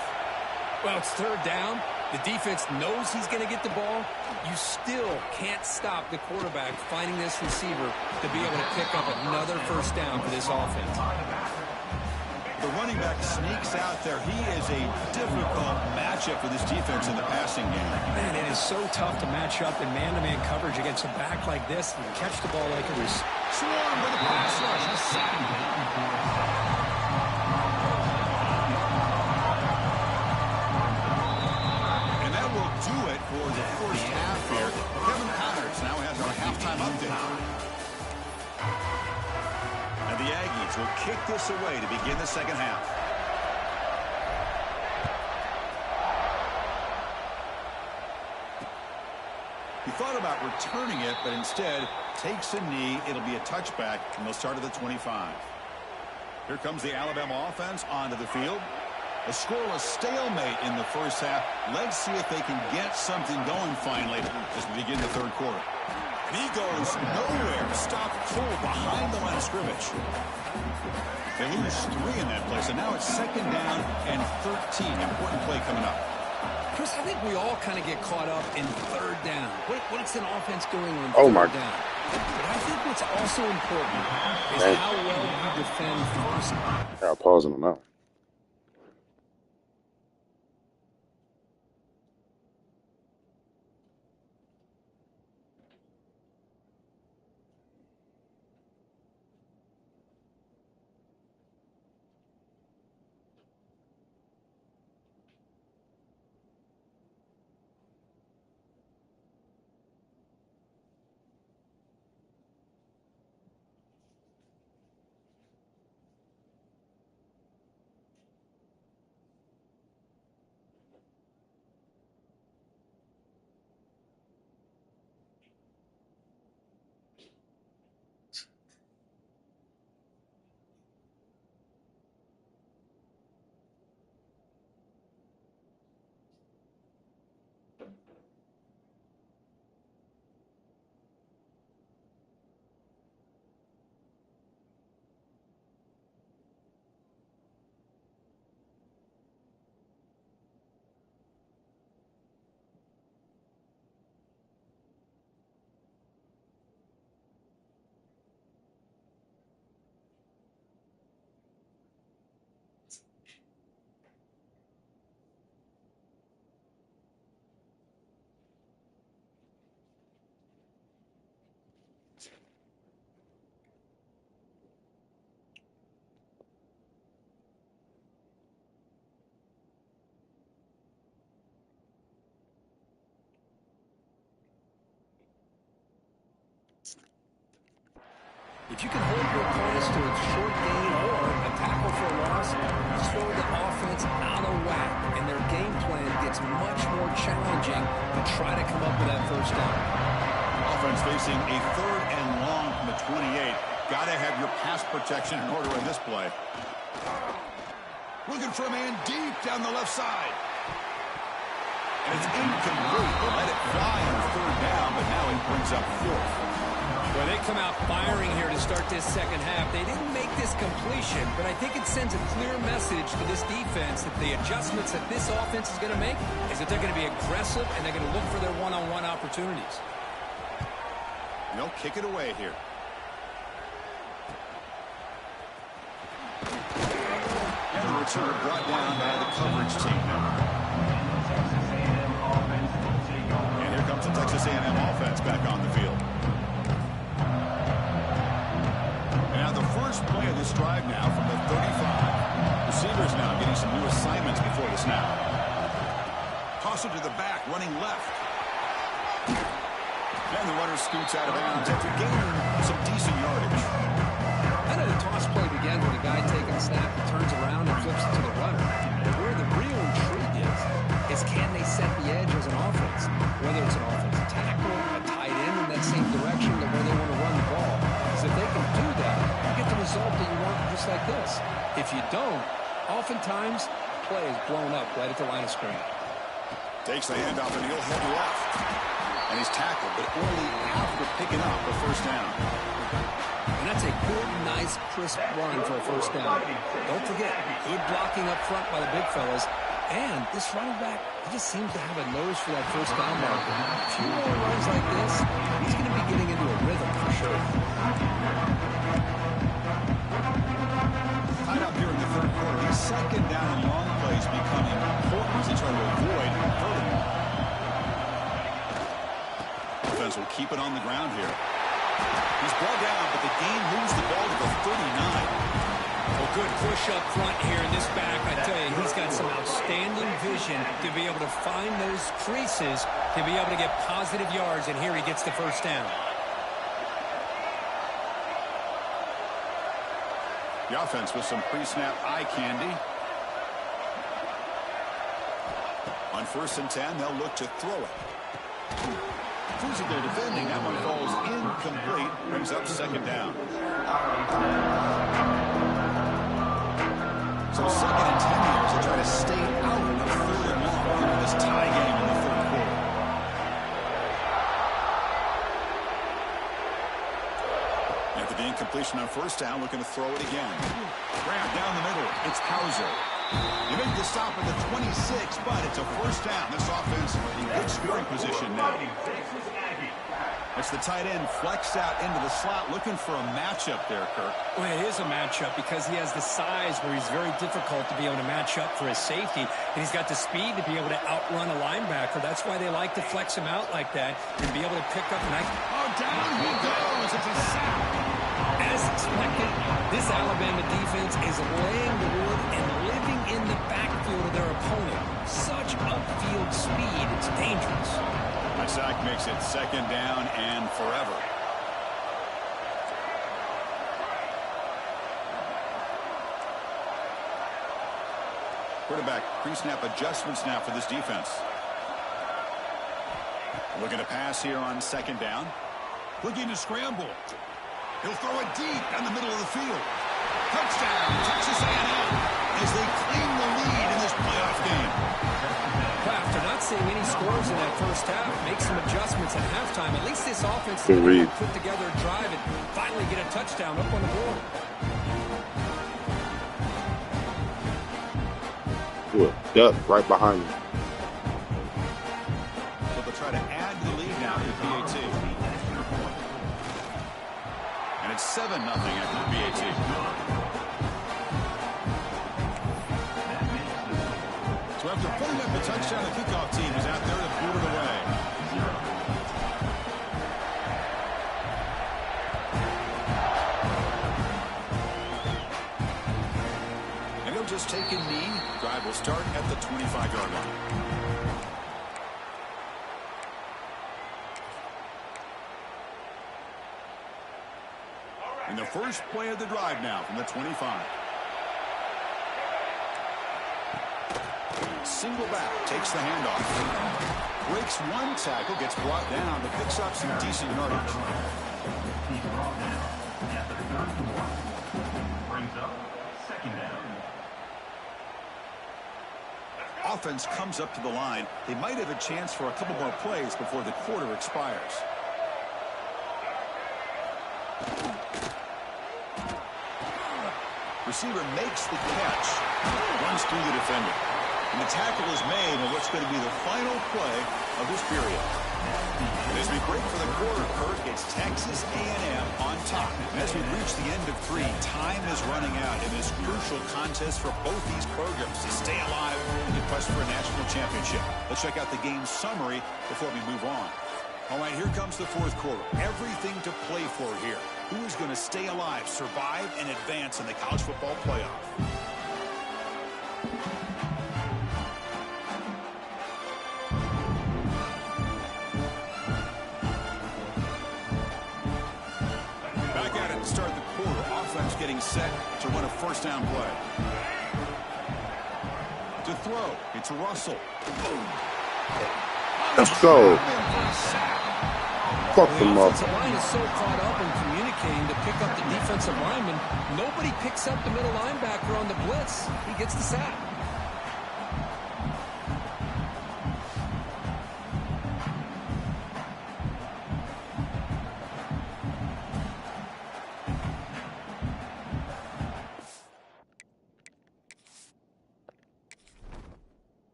Well, it's 3rd down. The defense knows he's going to get the ball. You still can't stop the quarterback finding this receiver to be able to pick up another 1st down for this offense. The running back sneaks out there. He is a difficult matchup for this defense in the passing game. Man, it is so tough to match up in man-to-man coverage against a back like this and catch the ball like it was. Swarmed with a pass rush. A sack. And that will do it for the 1st half here. Kevin Connors now has our halftime update. And the Aggies will kick this away to begin the 2nd half. He thought about returning it, but instead takes a knee. It'll be a touchback, and they'll start at the 25. Here comes the Alabama offense onto the field. A scoreless stalemate in the 1st half. Let's see if they can get something going finally as we begin the 3rd quarter. And he goes nowhere. Stopped cold behind the line of scrimmage. They lose 3 in that play, so now it's 2nd down and 13. Important play coming up. Chris, I think we all kind of get caught up in 3rd down. What's an offense doing on 3rd down? But I think what's also important is how well you defend 1st. I'll pause on that. If you can hold your opponents to a short gain or a tackle for a loss, you throw the offense out of whack, and their game plan gets much more challenging to try to come up with that first down. Offense facing a 3rd and long from the 28. Got to have your pass protection in order in this play. Looking for a man deep down the left side. And it's incomplete. They let it fly on 3rd down, but now it brings up 4th. Well, they come out firing here to start this second half. They didn't make this completion, but I think it sends a clear message to this defense that the adjustments that this offense is going to make is that they're going to be aggressive and they're going to look for their one-on-one opportunities. And they'll kick it away here. And the return brought down by the coverage team now. And here comes the Texas A&M offense back on the field. And now the first play of this drive now from the 35. Receivers now getting some new assignments before the snap. Toss it to the back, running left. And the runner scoots out of bounds after gaining some decent yardage. How did the toss play begin with a guy taking a snap and turns around and flips it to the runner? Where the real intrigue is can they set the edge as an offense? Whether it's an offensive tackle, a tight end in that same direction to where they want to run the ball. Because if they can do that, you get the result that you want just like this. If you don't, oftentimes, play is blown up right at the line of scrimmage. Takes the handoff and he'll head left. And he's tackled, but only after picking up a first down. And that's a good, nice, crisp run for a first down. Don't forget, good blocking up front by the big fellas. And this running back, he just seems to have a nose for that first down marker. A few more runs like this, he's going to be getting into a rhythm for sure. Tied up here in the 3rd quarter. These 2nd down and long plays becoming important as they try to avoid furthermore. Defense will keep it on the ground here. He's brought down, but the game moves the ball to the 39. Well, good push up front here in this back. I tell you, he's got some outstanding vision to be able to find those creases, to be able to get positive yards, and here he gets the first down. The offense with some pre-snap eye candy. On 1st and 10, they'll look to throw it. Who's it there defending? That one falls incomplete. Brings up 2nd down. So 2nd and 10 here as they try to stay out of 3rd and long here in this tie game in the 3rd quarter. After the incompletion on 1st down, looking to throw it again. Grab down the middle. It's Hauser. They make the stop at the 26, but it's a first down. This offense in good scoring position now. It's the tight end flexed out into the slot, looking for a matchup there, Kirk. Well, it is a matchup because he has the size where he's very difficult to be able to match up for his safety, and he's got the speed to be able to outrun a linebacker. That's why they like to flex him out like that and be able to pick up a nice... Oh, down he goes. It's a sack. As expected, this Alabama defense is laying the wood and living in the backfield of their opponent. Such upfield speed, it's dangerous. The sack makes it 2nd down and forever. Quarterback pre-snap adjustments now for this defense. Looking to pass here on 2nd down. Looking to scramble. He'll throw it deep down the middle of the field. Touchdown, Texas A&M, as they claim the lead in this playoff game. After not seeing any scores in that first half, make some adjustments at halftime. At least this offense Good read. put together a drive and finally get a touchdown up on the board. Good. Duck right behind you. So they'll try to add to the lead now to the PAT. And it's 7-0 after the PAT. So after putting up the touchdown, the kickoff team is out there to put it away. And he'll just take a knee. Drive will start at the 25-yard line. And the first play of the drive now from the 25. Single back, takes the handoff. Breaks one tackle, gets brought down, but picks up some decent yardage. He's brought down at the 31. Brings up second down. Offense comes up to the line. They might have a chance for a couple more plays before the quarter expires. Receiver makes the catch, runs through the defender. And the tackle is made on what's going to be the final play of this period. As we break for the quarter, Kurt, it's Texas A&M on top. And as we reach the end of 3, time is running out in this crucial contest for both these programs to stay alive in the quest for a national championship. Let's check out the game summary before we move on. All right, here comes the fourth quarter. Everything to play for here. Who is going to stay alive, survive, and advance in the college football playoff? Back at it to start the quarter. Offense getting set to run a first down play. To throw, it's Russell. Let's go. Fuck them up. The line is so caught up in communicating to pick up the defensive lineman. Nobody picks up the middle linebacker on the blitz. He gets the sack.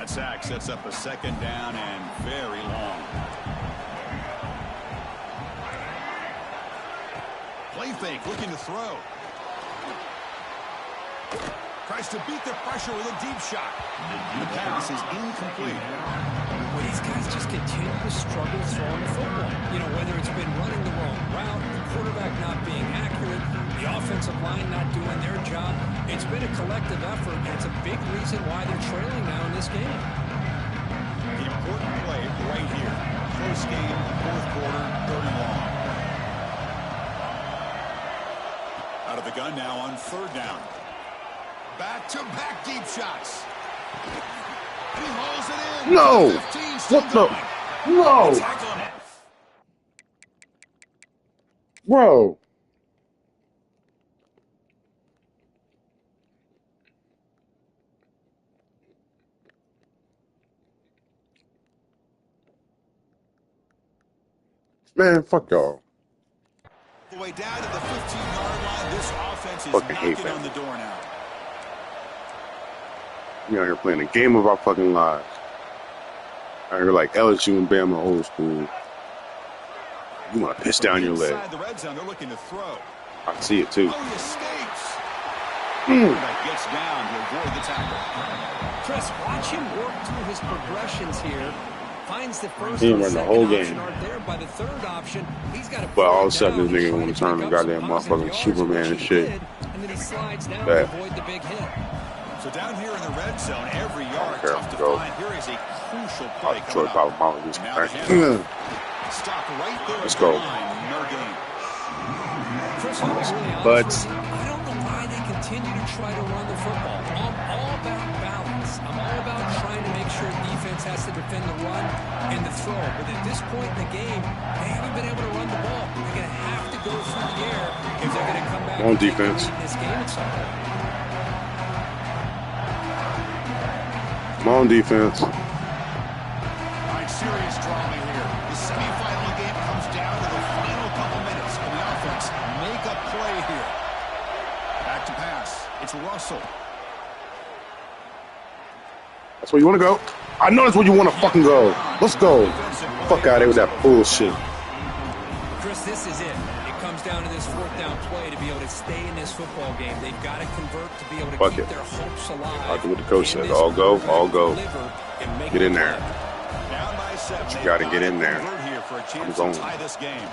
Sack sets up a second down and very long. Play fake, looking to throw. Tries to beat the pressure with a deep shot. The pass is incomplete. Well, these guys just continue to struggle throwing the football. You know, whether it's been running the wrong route, the quarterback not being accurate, the offensive line not doing their job. It's been a collective effort, and it's a big reason why they're trailing now in this game. The important play right here. Close game, fourth quarter, 3rd and long. Out of the gun now on 3rd down. Back-to-back deep shots. And he hauls it in. No! 15, still What going. the? No! Tackle him. Bro. Man, fuck y'all. The way down to the 15-yard line, this offense is Fucking hate knocking that. on the door now. We out here playing the game of our fucking lives. Out here like LSU and Bama old school. You want to piss down your leg. Inside the red zone, they're looking to throw. I see it too. Oh, he escapes. Mm. That gets down to avoid the tackle. Chris, watch him work through his progressions here. Finds the first He and run the second whole option game. aren't there. By the third option, he's got to. But all of a sudden, this nigga want to turn the goddamn motherfucking Superman and shit. And then he slides down Bad. to avoid the big hit. So down here in the red zone, every yard There tough to we go. find. Here is a crucial I'll play Detroit coming up. Papa this Now the back. handoff. Stop right there. Let's at go. the line. No gain. Chris, I'll be really honest But- with you. I don't know why they continue to try to run the football. I'm all about balance. I'm all about trying to make sure defense has to defend the run and the throw. But at this point in the game, they haven't been able to run the ball. They're going to have to go through the air if they're going to come back On and take the defense. lead in this game at some point. Come on, defense. All right, serious drama here. The semifinal game comes down to the final couple minutes. Can the offense make a play here? Back to pass. It's Russell. That's where you want to go. I know that's where you want to fucking go. Let's go. Fuck out of here with that bullshit. Chris, this is it. It comes down to this 4th down play to be able to stay in this football game. They've got to convert to be able to Fuck keep it. their hopes alive. I'll do what the coach in says. this All go, quarterback all go. deliver and make Get in the there. play. Down by 7. You gotta get in there. Here for a chance going. to tie this game.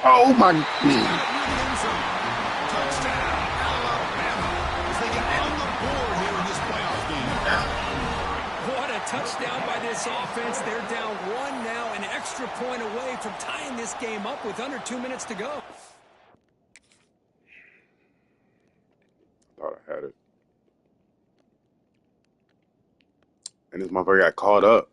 Oh my. Touchdown, Alabama, as they get on the board here in this playoff game. What a touchdown by this offense. They're down 1 now, an extra point away from tying this game up with under 2 minutes to go. Thought I had it. And this motherfucker got caught up.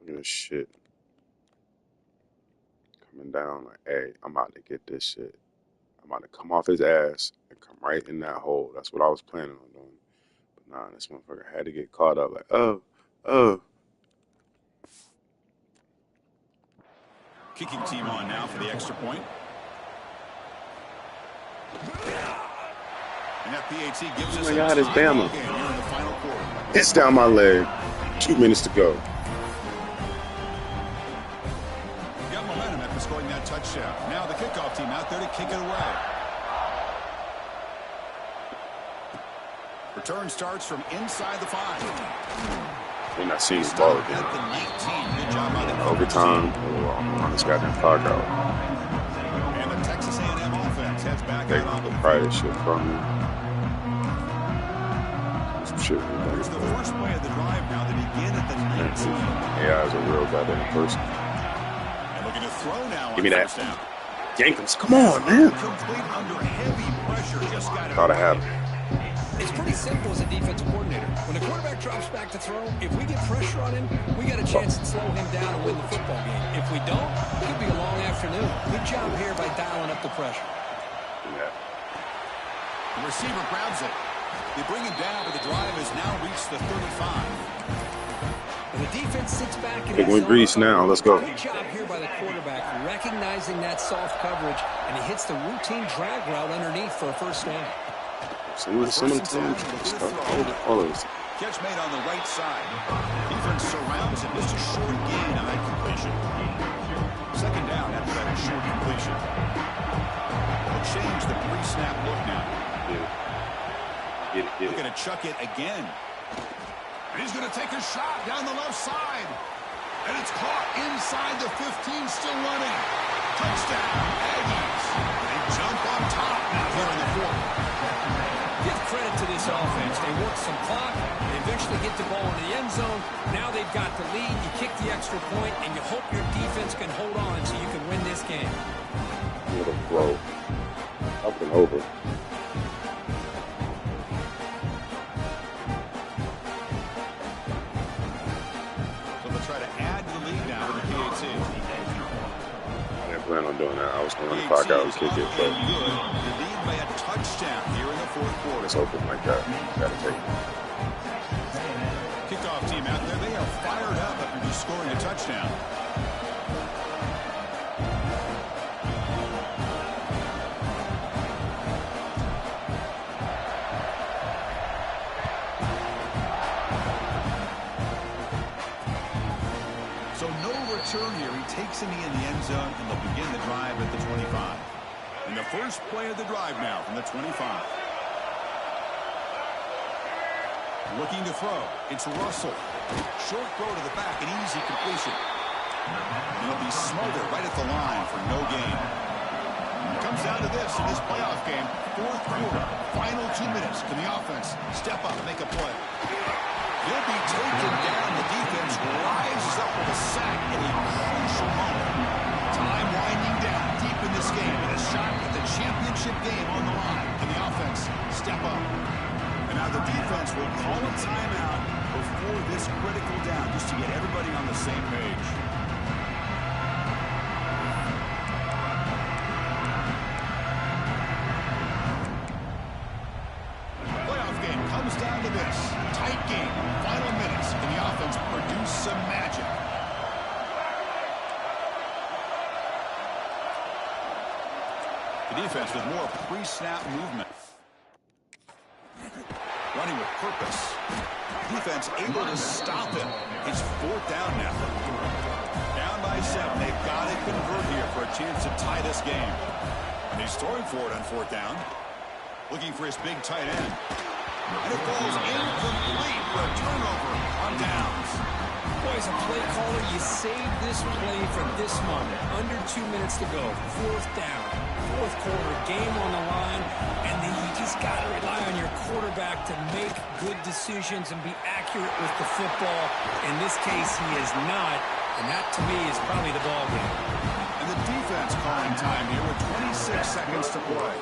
Look at this shit. Coming down like, hey, I'm about to get this shit. I'm about to come off his ass and come right in that hole. That's what I was planning on doing. But nah, this motherfucker had to get caught up like, oh. Kicking team on now for the extra point. And that PAT gives us Oh my God, it's Bama. game here in the final quarter. It's down my leg. 2 minutes to go. Got momentum after scoring that touchdown. Now the kickoff team out there to kick it away. Return starts from inside the 5. We're not seeing the ball again. At the 19. Good job by the Overtime. On this goddamn clock out. And the Texas A&M offense heads back They out on the pry this shit from me. Some shit. It's the first play of the drive now. They begin at the 19. AI is a real goddamn person. And looking to throw now. Give me on that. first down. Jenkins, come on, man. Complete under heavy pressure. Just got it. Thought I had him. It's pretty simple as a defensive coordinator. When the quarterback drops back to throw, if we get pressure on him, we got a chance to slow him down and win the football game. If we don't, it could be a long afternoon. Good job here by dialing up the pressure. Yeah. The receiver grabs it. They bring him down, but the drive has now reached the 35. And the defense sits back and Big win Grease now. Let's go. Good job here by the quarterback, recognizing that soft coverage, and he hits the routine drag route underneath for a first down. Some of the time, all of this. Catch made on the right side. Defense surrounds him. Just a short gain on that completion. Second down after that short completion. They'll change the pre-snap look now. Get it. They're going to chuck it again. And he's going to take a shot down the left side. And it's caught inside the 15, still running. Touchdown, Aggies. They jump on top now here in the fourth. Give credit to this offense. They work some clock. They eventually get the ball into the end zone. Now they've got the lead. You kick the extra point, and you hope your defense can hold on so you can win this game. Little blow. Up and over. So they'll try to add to the lead now with the PAT. I didn't plan on doing that. I was going to clock out and kick it, but You lead by a touchdown here in the fourth quarter. it's open like that. Gotta take it. Kickoff team out there. They are fired up after just scoring a touchdown. So no return here. He takes him in the end zone, and they'll begin the drive at the 25. And the first play of the drive now from the 25. Looking to throw. It's Russell. Short throw to the back, an easy completion. He'll be smothered right at the line for no gain. It comes down to this in this playoff game. Fourth quarter, final 2 minutes. Can the offense step up and make a play? He'll be taken down. The defense rises up with a sack in a crucial moment. Time winding down deep in this game, and a shot at the championship game on the line. Can the offense step up? And now the defense will call a timeout before this critical down, just to get everybody on the same page. Playoff game comes down to this. Tight game, final minutes, and the offense produce some magic. The defense with more pre-snap movement. Running with purpose. Defense able to stop him. It's fourth down now. Down by 7. They've got to convert here for a chance to tie this game. And he's throwing for it on fourth down. Looking for his big tight end. And it falls incomplete for a turnover on downs. Boy, as a play caller, you save this play for this moment. Under 2 minutes to go. Fourth down. Fourth quarter, game on the line. And then you just got to rely on your quarterback to make good decisions and be accurate with the football. In this case, he is not. And that, to me, is probably the ball game. And the defense calling time here with 26 seconds to play.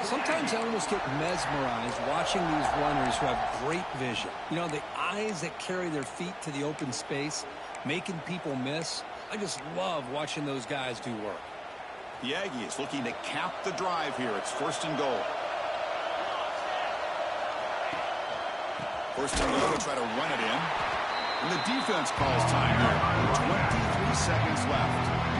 Sometimes I almost get mesmerized watching these runners who have great vision. You know, the eyes that carry their feet to the open space, making people miss. I just love watching those guys do work. The Aggies looking to cap the drive here. It's first and goal. First and goal to try to run it in. And the defense calls time here. 23 seconds left.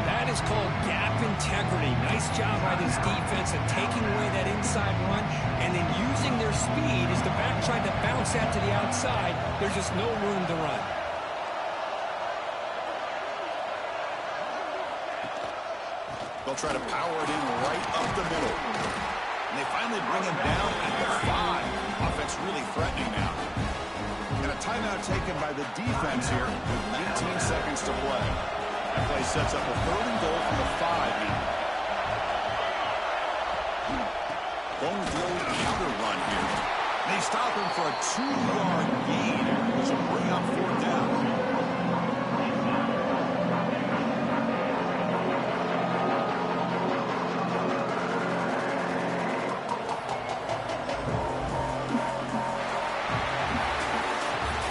That is called gap integrity. Nice job by this defense of taking away that inside run and then using their speed as the back tried to bounce that to the outside. There's just no room to run. They'll try to power it in right up the middle. And they finally bring him down at the 5. Offense really threatening now. And a timeout taken by the defense here with 19 seconds to play. That play sets up a third and goal from the 5 now. Going with the old counter run here. And they stop him for a 2-yard gain, which will bring up fourth down.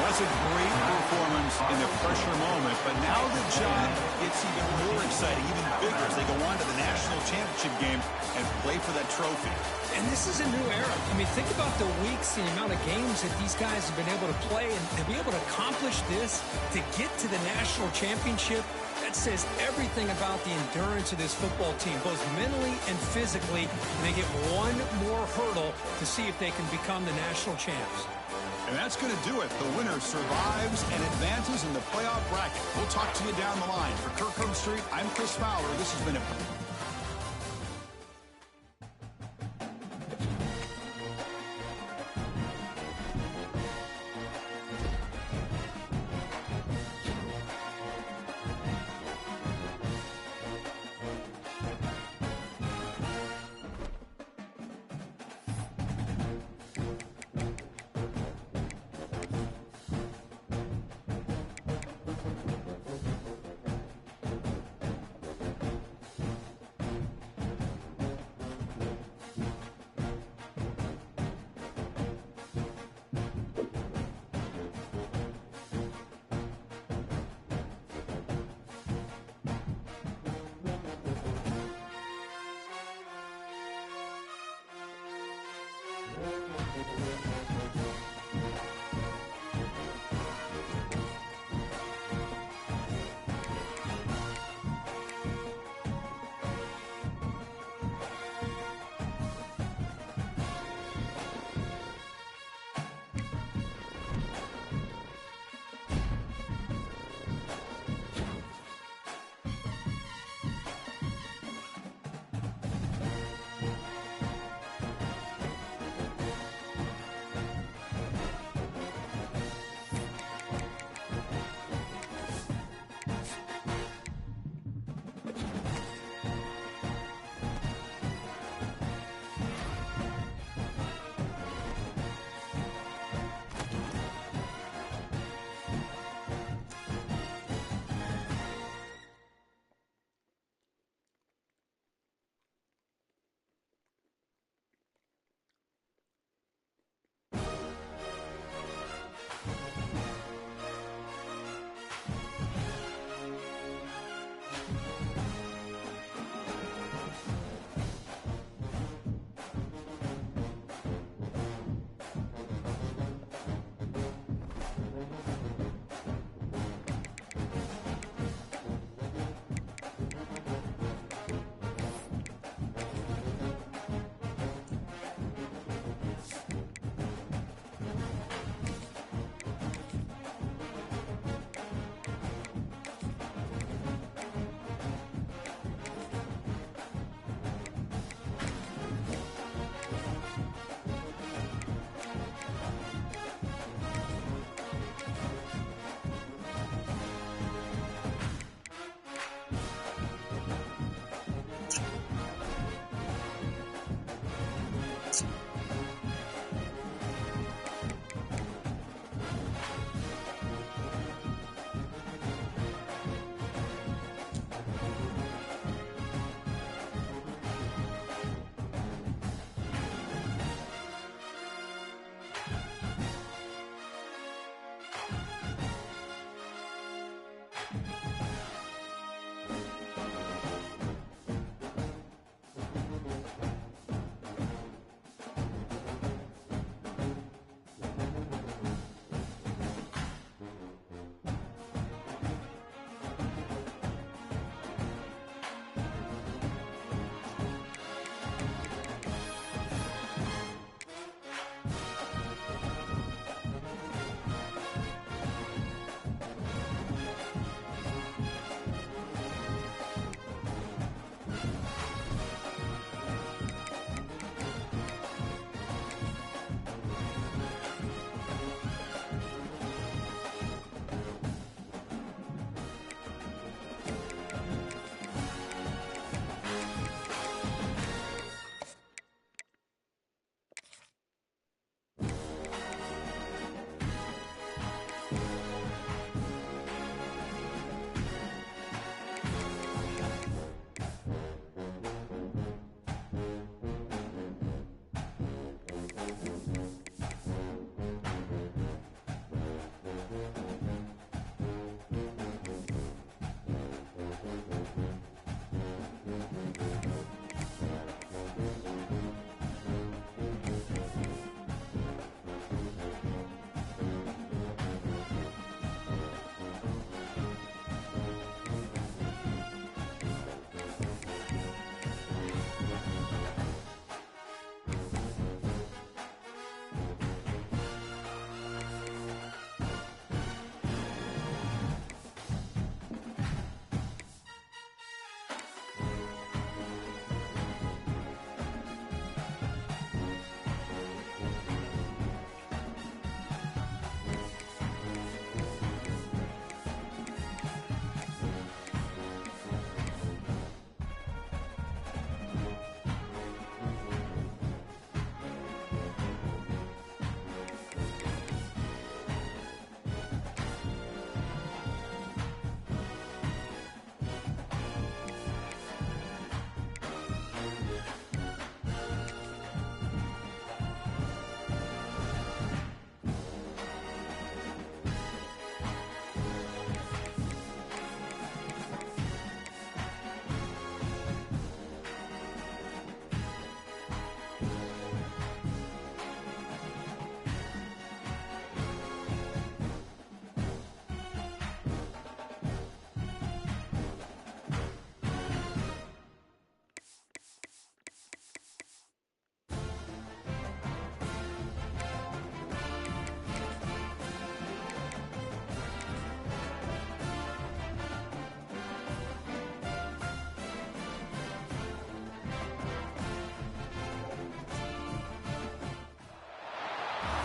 That's a great performance in the pressure moment, but now the chat gets even more exciting, even bigger as they go on to the national championship game and play for that trophy. And this is a new era. I mean, think about the weeks, the amount of games that these guys have been able to play, and to be able to accomplish this, to get to the national championship, that says everything about the endurance of this football team, both mentally and physically. And they get one more hurdle to see if they can become the national champs. And that's going to do it. The winner survives and advances in the playoff bracket. We'll talk to you down the line. For Kirkland Street, I'm Chris Fowler. This has been a...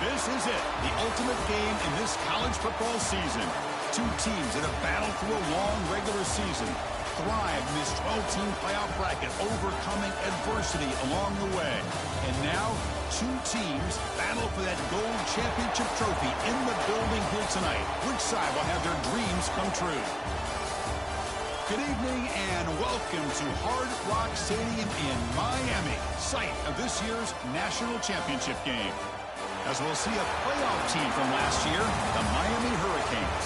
This is it, the ultimate game in this college football season. Two teams that have battled through a long regular season, thrived in this 12-team playoff bracket, overcoming adversity along the way. And now, two teams battle for that gold championship trophy in the building here tonight. Which side will have their dreams come true? Good evening and welcome to Hard Rock Stadium in Miami, site of this year's national championship game. As we'll see a playoff team from last year, the Miami Hurricanes,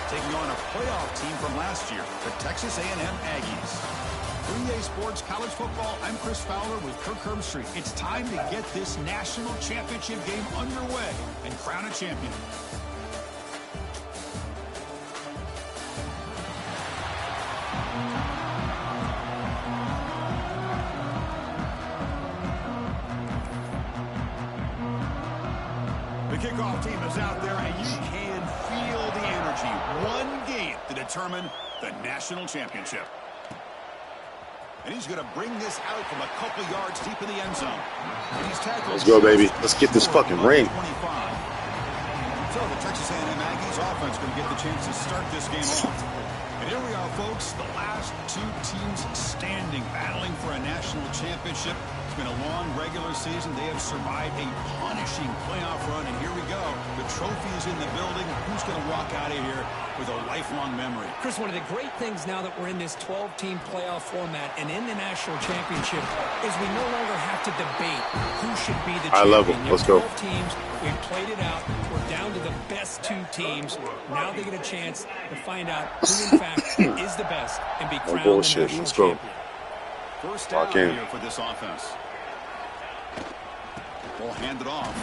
taking on a playoff team from last year, the Texas A&M Aggies. 3A Sports College Football, I'm Chris Fowler with Kirk Herbstreit. It's time to get this national championship game underway and crown a champion. The kickoff team is out there, and you can feel the energy. One game to determine the national championship. And he's going to bring this out from a couple yards deep in the end zone. Let's go, baby. Let's get this fucking ring. So the Texas A&M Aggies offense going to get the chance to start this game off. And here we are, folks, the last two teams standing, battling for a national championship. It's been a long regular season. They have survived a punishing playoff run, and here we go. The trophy is in the building. Who's going to walk out of here with a lifelong memory? Chris, one of the great things now that we're in this 12-team playoff format and in the national championship is we no longer have to debate who should be the champion. I love it. Let's go. 12 teams, we've played it out. We're down to the best two teams. Now they get a chance to find out who, in fact, is the best and be crowned the national champion. First down here for this offense. Ball handed off.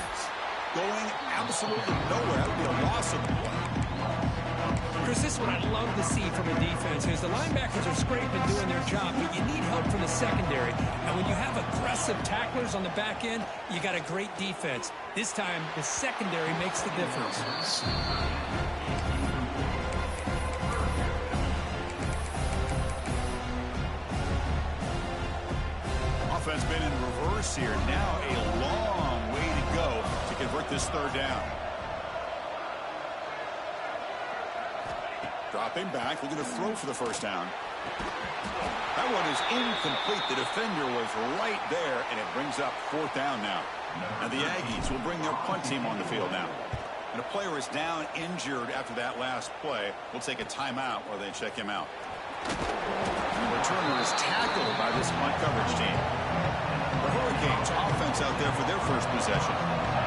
Going absolutely nowhere. That would be a loss of the play. Chris, this is what I love to see from a defense is the linebackers are scraping doing their job, but you need help from the secondary. And when you have aggressive tacklers on the back end, you got a great defense. This time, the secondary makes the difference. Offense been in reverse here. Now a long way to go to convert this third down. Dropping back, looking to throw for the first down. That one is incomplete. The defender was right there, and it brings up fourth down now. And the Aggies will bring their punt team on the field now. And a player is down injured after that last play. We'll take a timeout while they check him out. And the returner is tackled by this punt coverage team. The Hurricanes offense out there for their first possession.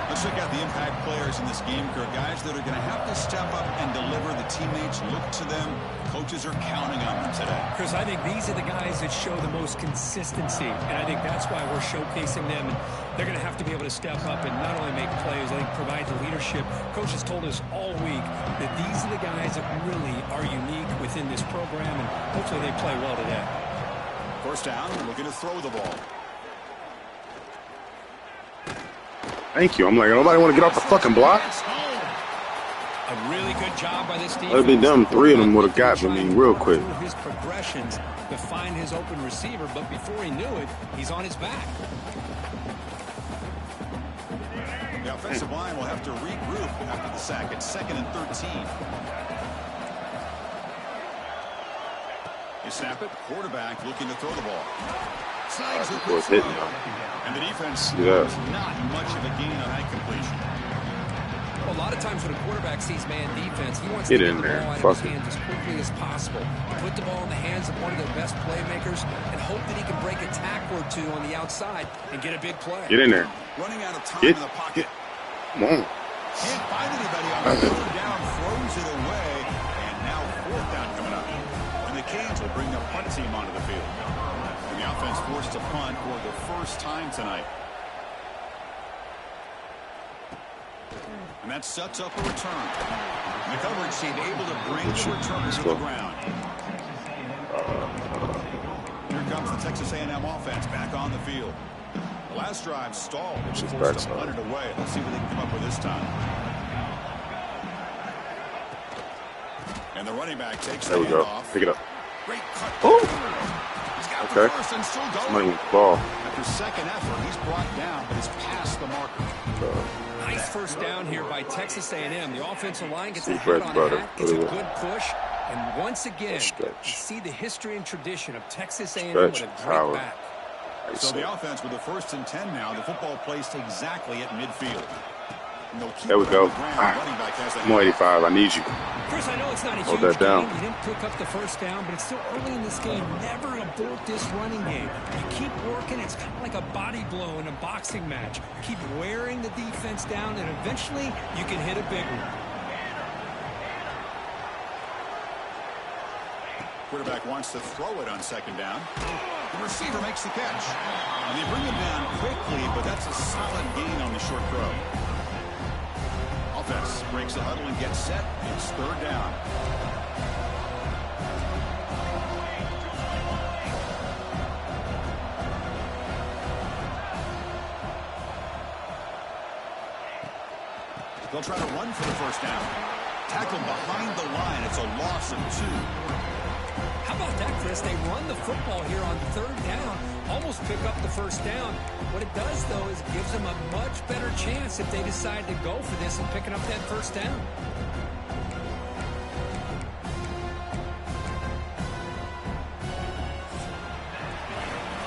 Let's check out the impact players in this game, Kirk. Guys that are going to have to step up and deliver. The teammates look to them. Coaches are counting on them today. Chris, I think these are the guys that show the most consistency, and I think that's why we're showcasing them. And they're going to have to be able to step up and not only make plays, I think provide the leadership. Coaches told us all week that these are the guys that really are unique within this program, and hopefully they play well today. First down, we're looking to throw the ball. Thank you. I'm like, nobody want to get off the fucking block? A really good job by this defense. That'd be dumb. Three of them would have got me real quick. His progressions to find his open receiver, but before he knew it, he's on his back. The offensive line will have to regroup after the sack. It's 2nd and 13. You snap it. Quarterback looking to throw the ball. Snags it with throw. And the defense was not much of a gain on that completion. Well, a lot of times when a quarterback sees man defense, he wants to get in the there. ball out of his hands as quickly as possible. Put the ball in the hands of one of their best playmakers and hope that he can break a tackle or two on the outside and get a big play. Get in there. Running out of time in the pocket. Come on. Can't find anybody on the third down. Throws it away. And now fourth down coming up. And the Canes will bring their punt team onto the field. And the offense forced to punt for the first time tonight. And that sets up a return. And the coverage team able to bring the return to the ground. Here comes the Texas A&M offense back on the field. The last drive stalled. It was forced to punt it away. Let's see what they can come up with this time. And the running back takes the handoff. Pick it up. Great cut. Oh. He's got Okay. the first and still going. Somebody with the ball. After second effort, he's brought down, but he's past the marker. Nice first down here by Texas A&M. The offensive line gets a See, hit bread on butter. that, gets a good push, and once again, Stretch. you see the history and tradition of Texas A&M Stretch, with a great power. back. So the offense with the 1st and 10 now. The football placed exactly at midfield. There we go. Running back has the I'm 85. I need you. Chris, I know it's not a Hold huge that down. game. You didn't pick up the first down, but it's still early in this game. Never abort this running game. You keep working. It's kind of like a body blow in a boxing match. Keep wearing the defense down, and eventually you can hit a big one. Quarterback wants to throw it on 2nd down. The receiver makes the catch. And they bring him down quickly, but that's a solid gain on the short throw. Offense breaks the huddle and gets set. It's 3rd down. They'll try to run for the 1st down. Tackled behind the line. It's a loss of 2. How about that, Chris? They run the football here on 3rd down, almost pick up the 1st down. What it does, though, is gives them a much better chance if they decide to go for this and picking up that 1st down.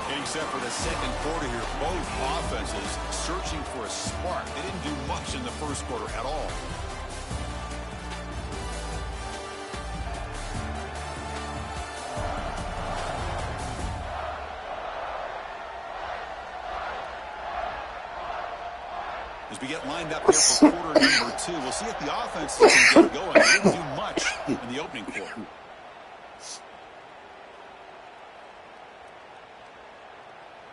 Getting set for the 2nd quarter here. Both offenses searching for a spark. They didn't do much in the 1st quarter at all. As we get lined up here for quarter number 2, we'll see if the offense can get going. They didn't do much in the opening quarter.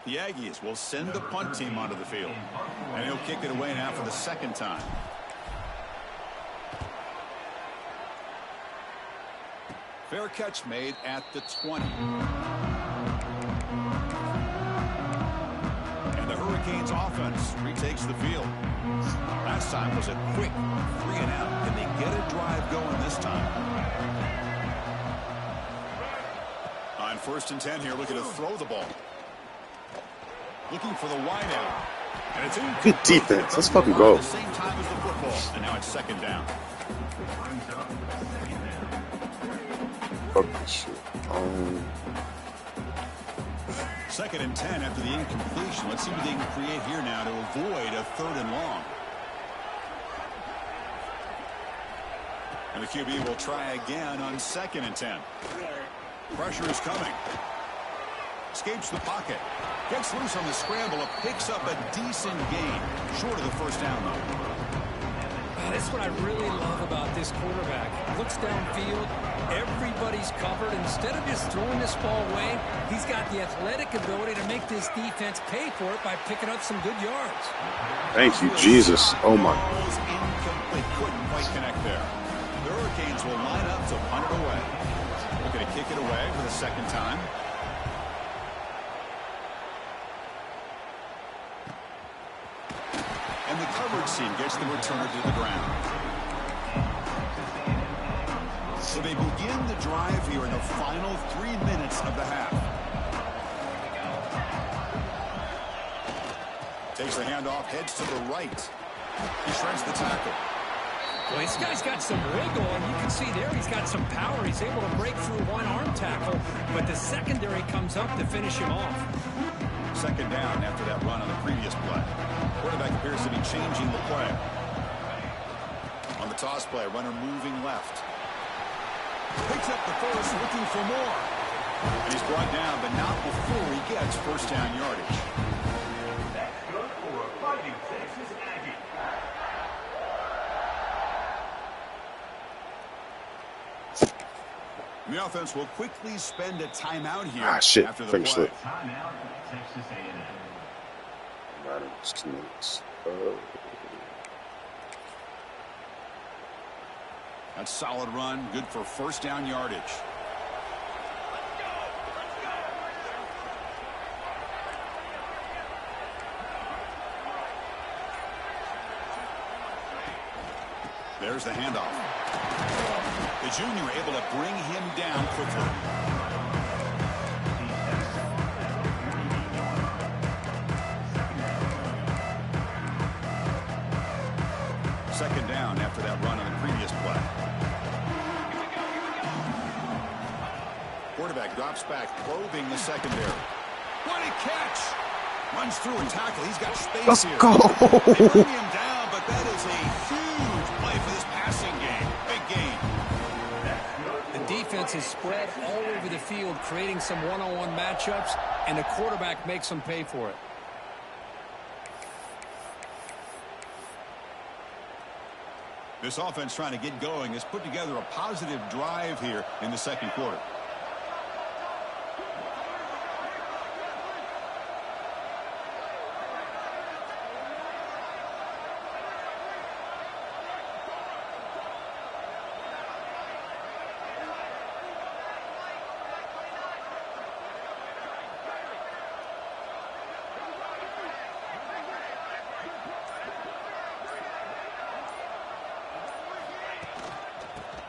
The Aggies will send the punt team onto the field. And he'll kick it away now for the 2nd time. Fair catch made at the 20. And the Hurricanes offense retakes the field. Last time was a quick 3-and-out. Can they get a drive going this time? On 1st and 10 here, looking to throw the ball. Looking for the wide out. And it's in. Good defense. Let's fucking go. At the same time as the football. And now it's 2nd down. Fuck this shit. 2nd and 10 after the incompletion. Let's see what they can create here now to avoid a 3rd and long. And the QB will try again on 2nd and 10. Pressure is coming. Escapes the pocket. Gets loose on the scramble. Picks up a decent gain. Short of the 1st down, though. That's what I really love about this quarterback. Looks downfield. Everybody's covered. Instead of just throwing this ball away, he's got the athletic ability to make this defense pay for it by picking up some good yards. Thank you, Jesus. Oh, my. Ball's incomplete. Couldn't quite connect there. The Hurricanes will line up to punt it away. Looking to kick it away for the 2nd time. And the coverage team gets the returner to the ground. So they begin the drive here in the final 3 minutes of the half. Takes the handoff, heads to the right. He shreds the tackle. Well, this guy's got some wiggle, and you can see there he's got some power. He's able to break through one arm tackle, but the secondary comes up to finish him off. 2nd down after that run on the previous play. Quarterback appears to be changing the play. On the toss play, runner moving left. Picks up the 1st, looking for more. And he's brought down, but not before he gets 1st down yardage. That's good for a Fighting Texas Aggie. The offense will quickly spend a timeout here Shit. after the Finger play. slip. Timeout, Texas A&M. Just 2 minutes. That's solid run, good for 1st down yardage. There's the handoff. The junior able to bring him down quickly. second down after that run on the previous play. Quarterback drops back, probing the secondary. What a catch! Runs through a tackle. He's got space Let's here. go. They bring him down, but that is a huge play for this passing game. Big game. The defense is spread all over the field, creating some one-on-one matchups, and the quarterback makes them pay for it. This offense trying to get going has put together a positive drive here in the second quarter.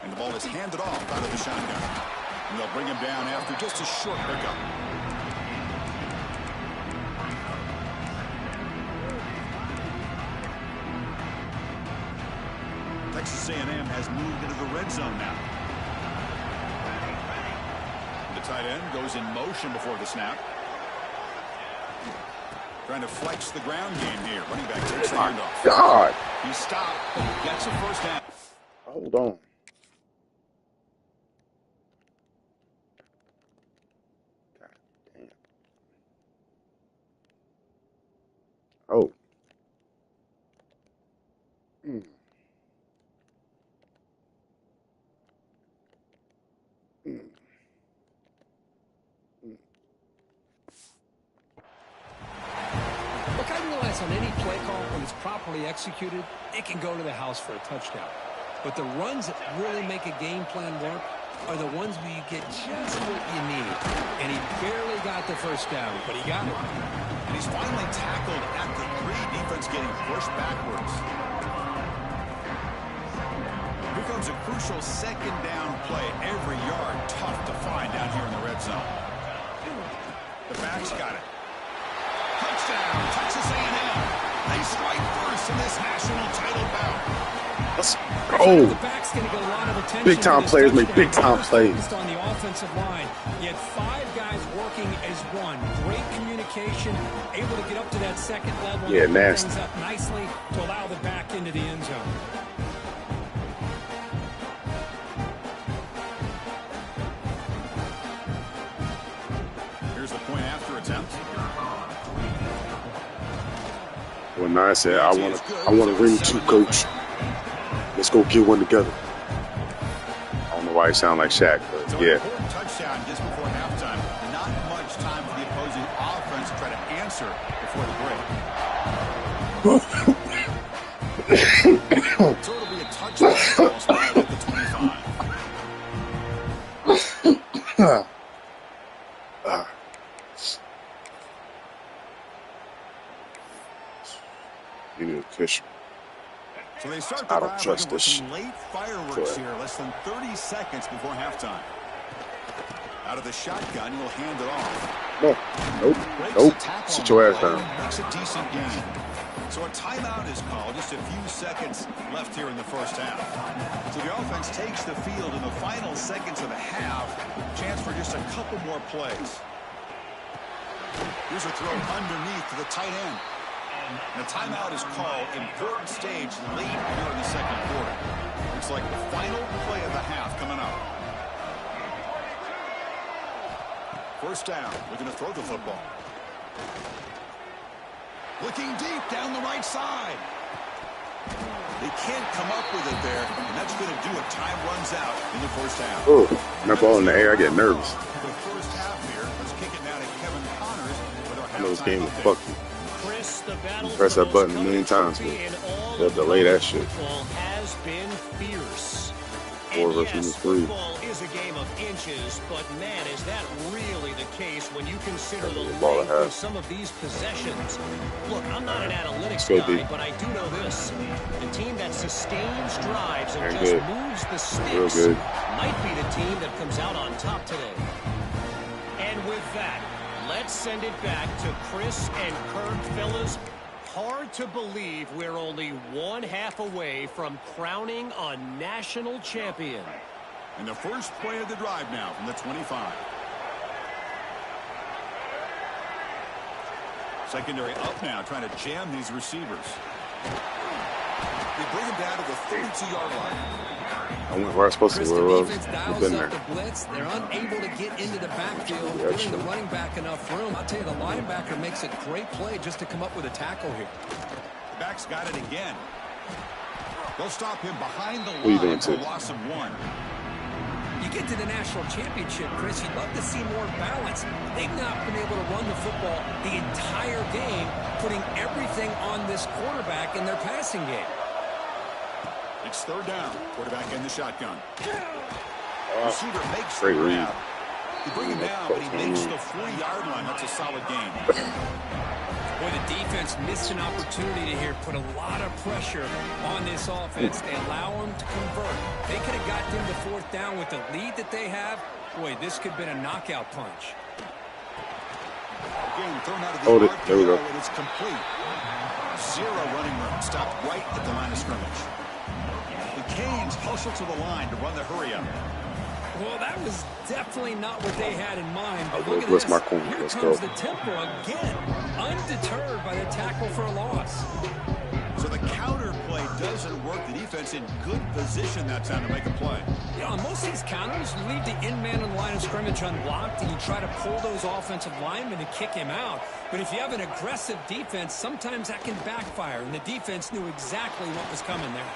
And the ball is handed off out of the shotgun. And they'll bring him down after just a short pickup. Texas A&M has moved into the red zone now. The tight end goes in motion before the snap. Trying to flex the ground game here. Running back takes the handoff. God. He stopped, but he gets a first down. Hold on. God damn. Oh. Mm. Mm. Look, I realize on any play call, when it's properly executed, it can go to the house for a touchdown. But the runs that really make a game plan work are the ones where you get just what you need. And he barely got the first down, but he got it. And he's finally tackled at the 3. Defense getting pushed backwards. Here comes a crucial second down play. Every yard tough to find down here in the red zone. The back's got it. Touchdown, Texas A&M. They strike first in this national title bout. Let's go. The back's going to get a lot of attention. Big time players make big time plays. On the offensive line, you had 5 guys working as one. Great communication, able to get up to that second level. Yeah, and nasty. things up nicely to allow the back into the end zone. Here's the point after attempt. When I said I want to ring 2, coach. Let's go get one together. I don't know why he sound like Shaq, but So yeah. an important touchdown just before halftime. Not much time for the opposing offense to try to answer before the break. So it'll be a touchdown ball spotted at the 25. You need a tissue. So they start the I don't drive trust with this some late fireworks shit. here, less than 30 seconds before halftime. Out of the shotgun, he'll hand it off. No. Nope. Breaks Nope. the tackle Sit on your the ass play down. and makes a decent gain. So a timeout is called. Just a few seconds left here in the first half. So the offense takes the field in the final seconds of the half. Chance for just a couple more plays. Here's a throw underneath to the tight end. And a timeout is called. Important stage late here in the second quarter. It's like the final play of the half coming up. First down. Looking to throw the football. Looking deep down the right side. They can't come up with it there, and that's going to do it. Time runs out in the first half. Oh, that ball in the air, I get nervous. The first half here. Let's kick it now to Kevin Connors with our I know this halftime game will update. fuck you. Chris, the battle Press for that button a most million times, trophy but in all they'll of delay that college shit. football has been fierce. 4 And versus yes, 3. football is a game of inches, but man, is that really the case when you consider the Ball length ahead. of some of these possessions. Look, I'm not an analytics Go guy, deep. but I do know this. The team that sustains drives and Very just good. moves the Real sticks good. might be the team that comes out on top today. And with that, let's send it back to Chris and Kurt. Fellas, Hard to believe we're only one half away from crowning a national champion. And the first play of the drive now from the 25. Secondary up now, trying to jam these receivers. They bring him down to the 32-yard line. I went where I was supposed to. Where I was. I've been there. The blitz. They're unable to get into the backfield, giving the running back enough room. I'll tell you, the linebacker makes a great play just to come up with a tackle here. The back's got it again. They'll stop him behind the line for a loss of 1. You get to the national championship, Chris, you'd love to see more balance. They've not been able to run the football the entire game, putting everything on this quarterback in their passing game. It's third down. Quarterback in the shotgun. Receiver makes great the read. grab. You bring him down, but he makes the 40-yard line. That's a solid game. Boy, the defense missed an opportunity to here put a lot of pressure on this offense. They allow them to convert. They could have got them to fourth down with the lead that they have. Boy, this could have been a knockout punch. Again, thrown out of the Hold it. There we go. and it's complete. 0 running room. Stopped right at the line of scrimmage. The Canes hustle to the line to run the hurry-up. Well, that was definitely not what they had in mind. But Okay, look at what's this. my corner? Here Let's comes go. the tempo again, undeterred by the tackle for a loss. So the counter play doesn't work. The defense in good position that time to make a play. You know, on most of these counters, you leave the in man on the line of scrimmage unblocked, and you try to pull those offensive linemen to kick him out. But if you have an aggressive defense, sometimes that can backfire, and the defense knew exactly what was coming there.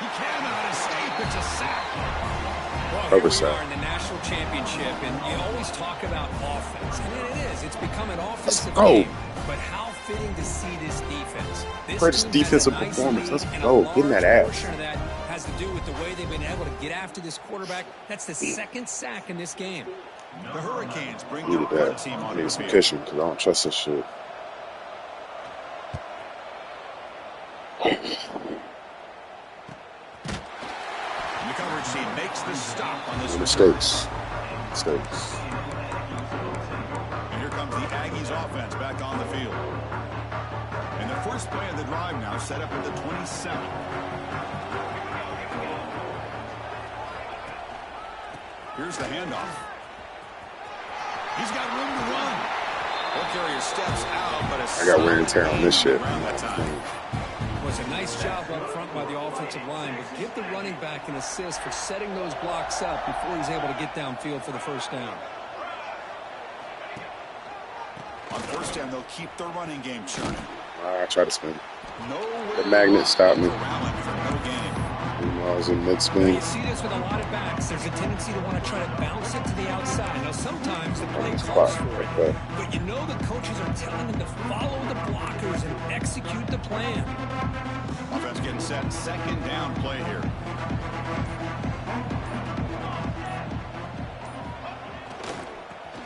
He cannot escape. It's a sack. Well, here we are in the national championship, and you always talk about offense. And it is. It's become an offensive game. But how fitting to see this defense. Greatest defensive performance. Let's go. Get in that ass. Portion of that has to do with the way they've been able to get after this quarterback. That's the second sack in this game. The Hurricanes bring Needed their that. team I on need the some field. cushion because I don't trust this shit. The coverage team makes the stop on this Mistakes. And here comes the Aggies offense back on the field. And the first play of the drive now set up at the 27. Here's the handoff. He's got room to run. Ball carrier steps out, but I got wear and tear on this shit. That time. Was a nice job up front by the offensive line, but give the running back an assist for setting those blocks up before he's able to get downfield for the first down. On first down, they'll keep their running game churning. I tried to spin. No The magnet stopped me. Allen for no gain. I was in mid-spin. You see this with a lot of backs. There's a tendency to want to try to bounce it to the outside. Now, sometimes the play calls for it, but you know the coaches are telling them to follow the blockers and execute the plan. Offense getting set. Second down play here.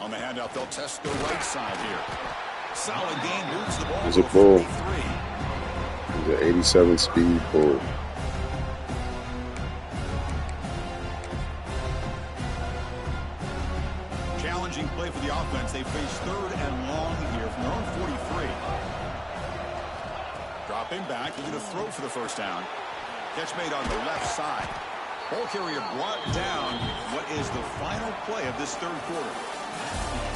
On the handoff, they'll test the right side here. Solid gain, moves the ball. There's to a bull. 43. The 87 speed bull. Challenging play for the offense. They face third and long here from their own 43. Dropping back, looking to throw for the first down. Catch made on the left side. Ball carrier brought down. What is the final play of this third quarter?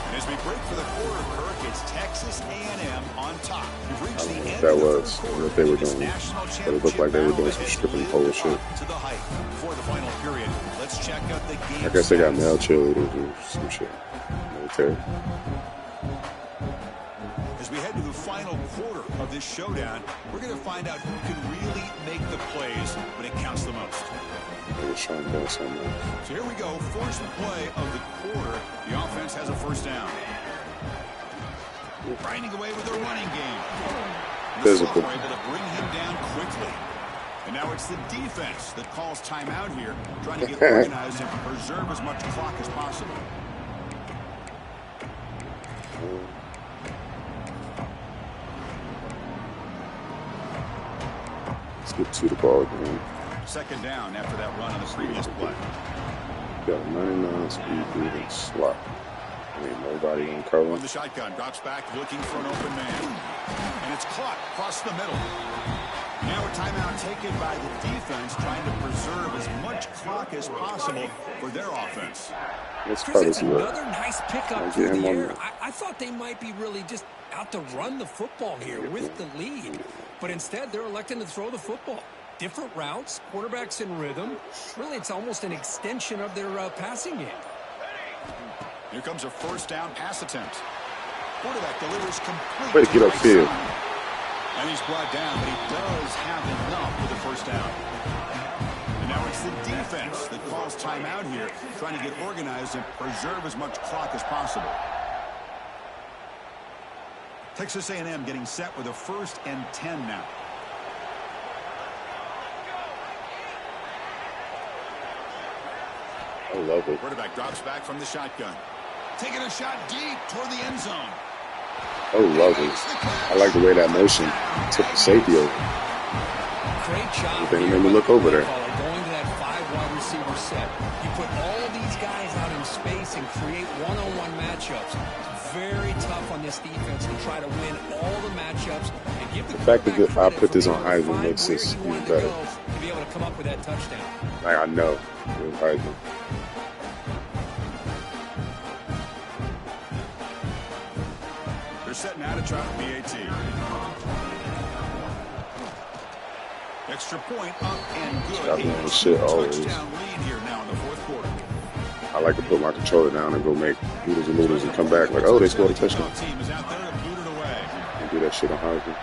And as we break for the quarter, Kirk, it's Texas A&M on top. We've reached the end That of the was third quarter. what they were This doing. national But it looked like they were doing some championship stripping battle pole is shit. up to the hype. Before the final period, let's check out the game. I guess they got stats. male cheerleaders or some shit. Military. As we head to the final quarter of this showdown, we're going to find out who can really make the plays when it counts the most. They were showing down so much. So here we go. First play of the quarter. The offense has a first down. Grinding away with their running game. And the Physical. Sox are able to bring him down quickly. And now it's the defense that calls timeout here, trying to get organized and preserve as much clock as possible. Let's get to the ball game. Second down after that run on the previous play. Got 99 speed through the slot. Ain't nobody in cover. From the shotgun, drops back, looking for an open man. And it's caught across the middle. Now a timeout taken by the defense, trying to preserve as much clock as possible for their offense. Let's Chris, try that's this another nice pickup Get through him the on air. there. I thought they might be really just out to run the football here with the lead. But instead, they're electing to throw the football. Different routes, quarterbacks in rhythm. Really, it's almost an extension of their passing game. Here comes a first down pass attempt. Quarterback delivers complete. Way to get upfield. And he's brought down, but he does have enough for the first down. And now it's the defense that calls timeout here, trying to get organized and preserve as much clock as possible. Texas A&M getting set with a 1st and 10 now. I love it. Quarterback drops back from the shotgun. Taking a shot deep toward the end zone. Oh, love it. I like the way that motion took the safety over. Great job. They made me look over there. Going to that 5 wide receiver set. You put all of these guys out in space and create one-on-one matchups. It's very tough on this defense to try to win all the matchups and give the fact that quarterback I credit put this for on being able to Heisman find makes where this you even wanted to better. go to be able to come up with that touchdown. Like, I know it was Heisman. They're setting out to try the PAT. Extra point up and good. Got me on the shit always. Touchdown lead here now in the 4th quarter. I like to put my controller down and go make noodles and noodles and come back like, oh, they scored a touchdown. Team is out there to boot it away. And do that shit on Heisman.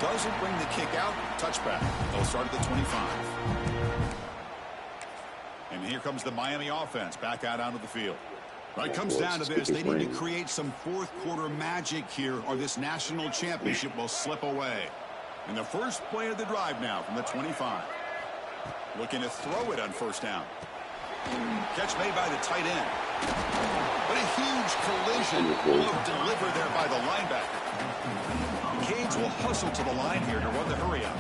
Doesn't bring the kick out. Touchback. They'll start at the 25. And here comes the Miami offense back out onto the field. Well, it comes down to this. They need to create some 4th quarter magic here, or this national championship will slip away. And the first play of the drive now from the 25. Looking to throw it on 1st down. Catch made by the tight end. But a huge collision delivered there by the linebacker. The Canes will hustle to the line here to run the hurry up.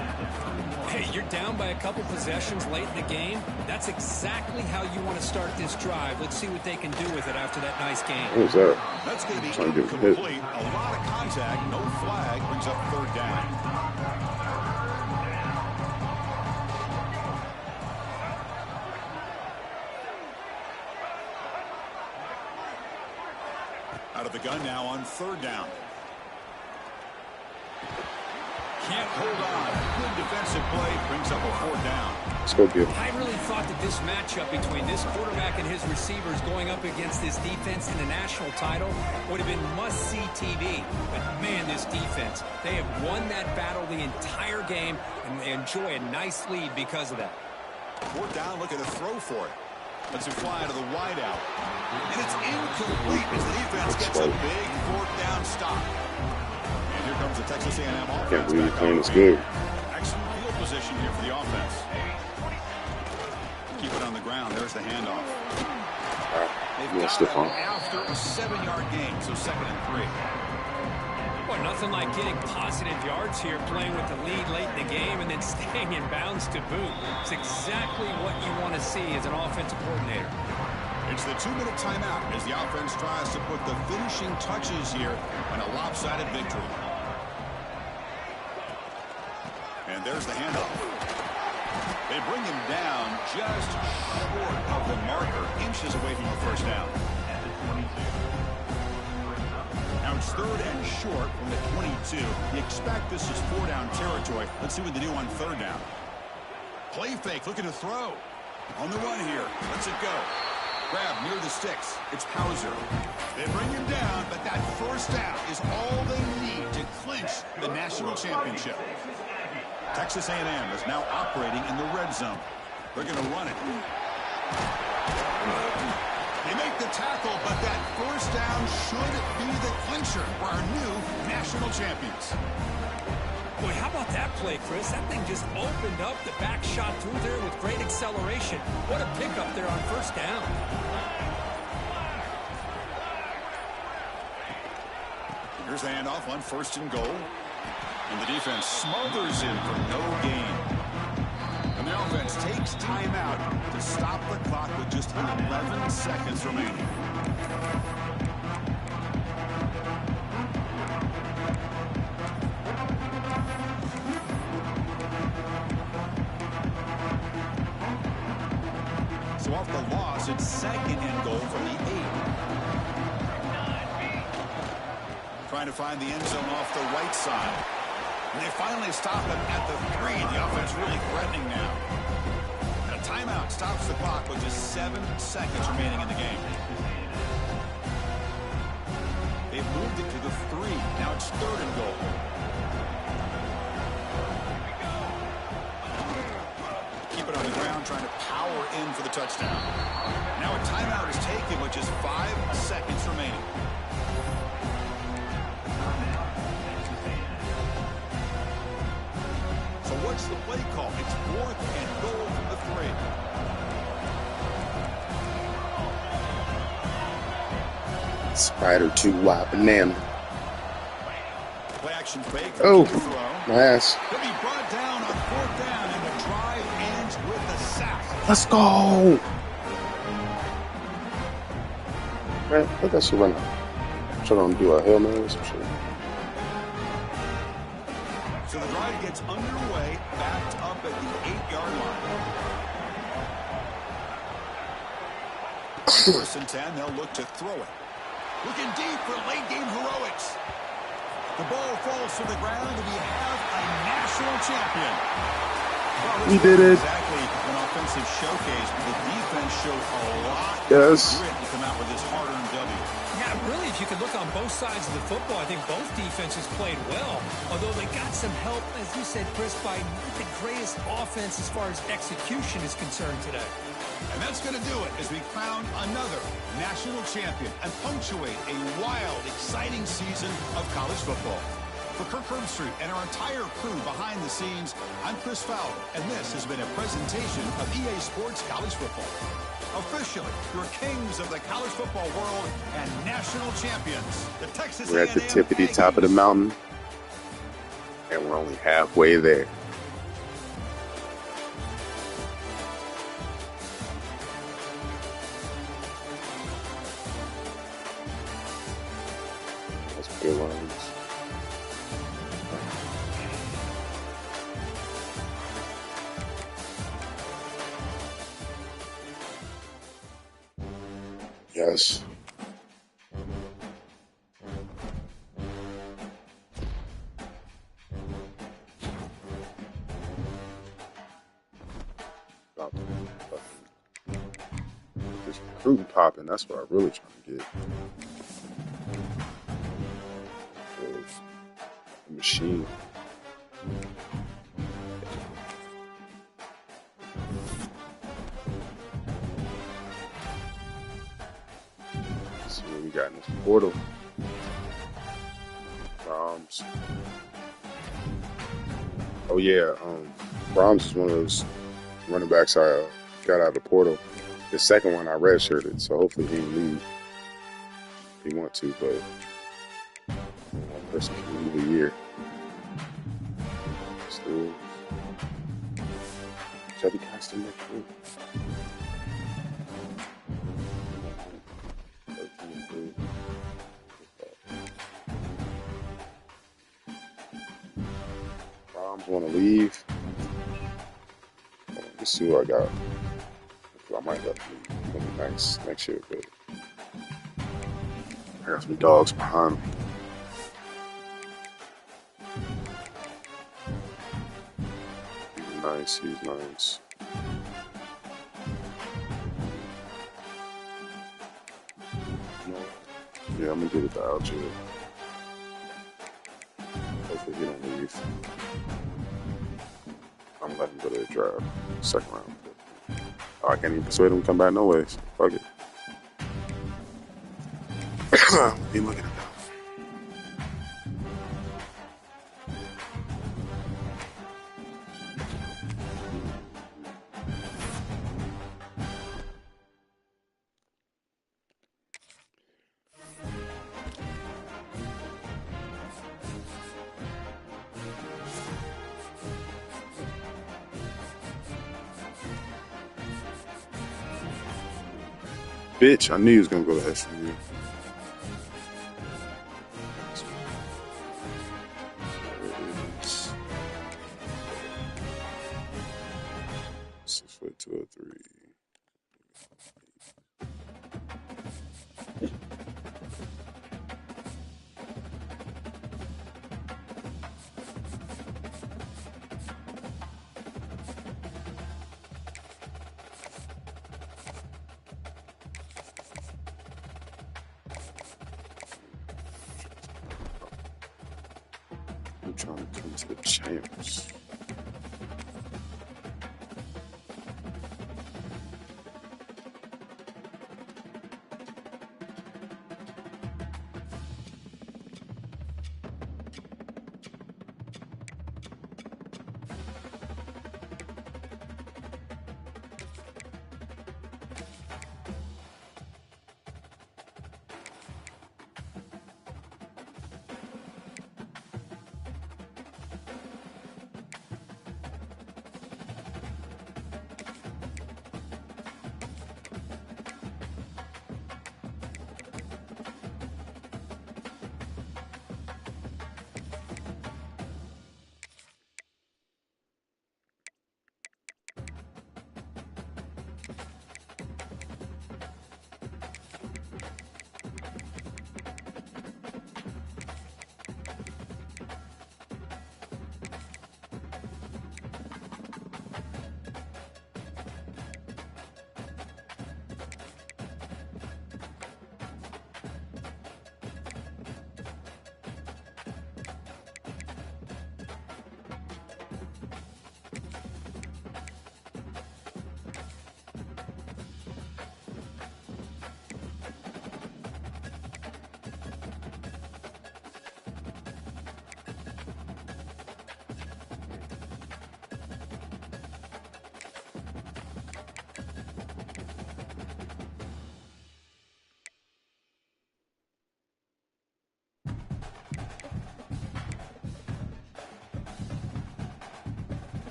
Hey, you're down by a couple possessions late in the game. That's exactly how you want to start this drive. Let's see what they can do with it after that nice game. What was that? That's going to be Trying to get incomplete. A lot of contact, no flag, brings up 3rd down. Out of the gun now on 3rd down. Can't hold on. Good defensive play. Brings up a 4th down. Let's go get it. I really thought that this matchup between this quarterback and his receivers going up against this defense in the national title would have been must-see TV. But, man, this defense, they have won that battle the entire game, and they enjoy a nice lead because of that. 4th down, looking to throw for it. Lets it fly to the wideout. And it's incomplete as the defense gets a big 4th down stop. And here comes the Texas A&M offense. Can't believe the plane is good. Excellent field position here for the offense. Keep it on the ground. There's the handoff. They've got it after a 7-yard gain, so 2nd and 3. Well, nothing like getting positive yards here, playing with the lead late in the game and then staying in bounds to boot. It's exactly what you want to see as an offensive coordinator. It's the 2-minute timeout as the offense tries to put the finishing touches here on a lopsided victory. And there's the handoff. They bring him down just short of the marker, inches away from the 1st down. Now it's 3rd and short from the 22. You expect this is 4-down territory. Let's see what they do on 3rd down. Play fake, looking to throw. On the run here. Lets it go. Grab near the sticks. It's Hauser. They bring him down, but that 1st down is all they need to clinch the national championship. Texas A&M is now operating in the red zone. They're going to run it. They make the tackle, but that 1st down should be the clincher for our new national champions. Boy, how about that play, Chris? That thing just opened up. The back shot through there with great acceleration. What a pickup there on 1st down. Here's the handoff on 1st and goal. And the defense smothers him for no gain. And The offense takes timeout to stop the clock with just 11 seconds remaining. So off the loss, it's second and goal from the 8. Trying to find the end zone off the right side. And they finally stop him at the 3. The offense really threatening now. And a timeout stops the clock with just 7 seconds remaining in the game. They've moved it to the 3. Now it's third and goal. Keep it on the ground, trying to power in for the touchdown. Now a timeout is taken with just 5 seconds remaining. So what's the play call? It's fourth and goal from the 3. Spider 2 wide banana. Play action fake. Oh, throw. my ass. He'll be brought down on fourth down, and the drive ends with a sack. Let's go. Man, let that shit run out. I'm trying to do a Hail Mary or some shit. So the drive gets underway, backed up at the 8-yard line. First and 10, they'll look to throw it. Looking deep for late-game heroics. The ball falls to the ground, and we have a national champion. Well, We did it. Exactly an offensive showcase, but the defense showed a lot of Yes. grit to come out with this hard-earned W. Yeah, really, if you could look on both sides of the football, I think both defenses played well. Although they got some help, as you said, Chris, by not the greatest offense as far as execution is concerned today. And that's going to do it as we crown another national champion and punctuate a wild, exciting season of college football. For Kirk Herbstreit and our entire crew behind the scenes, I'm Chris Fowler, and this has been a presentation of EA Sports College Football. Officially, your kings of the college football world and national champions, the Texas We're at the A&M tippity top of the Aggies. mountain, and we're only halfway there. That's good lines. Yes. About to this recruiting popping. That's what I really trying to get. The machine. Let's see what we got in this portal. Brahms. Oh yeah, Brahms is one of those running backs I got out of the portal. The second one I redshirted, so hopefully he can leave if he want to, but one person can leave a year. Still, Chubby Constant next week. Brahms want to leave. Let's see what I got. I might have to leave next year, but I got some dogs behind me. He's nice. Yeah, I'm gonna give it to Algier. Hopefully he don't leave. I'm gonna let him go to the draft, second round. Oh, I can't even persuade him to come back no ways. Fuck it. Be looking at that. Bitch, I knew he was gonna go to SMU. It's 6'203". I'm trying to come to the champs.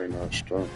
might not strike.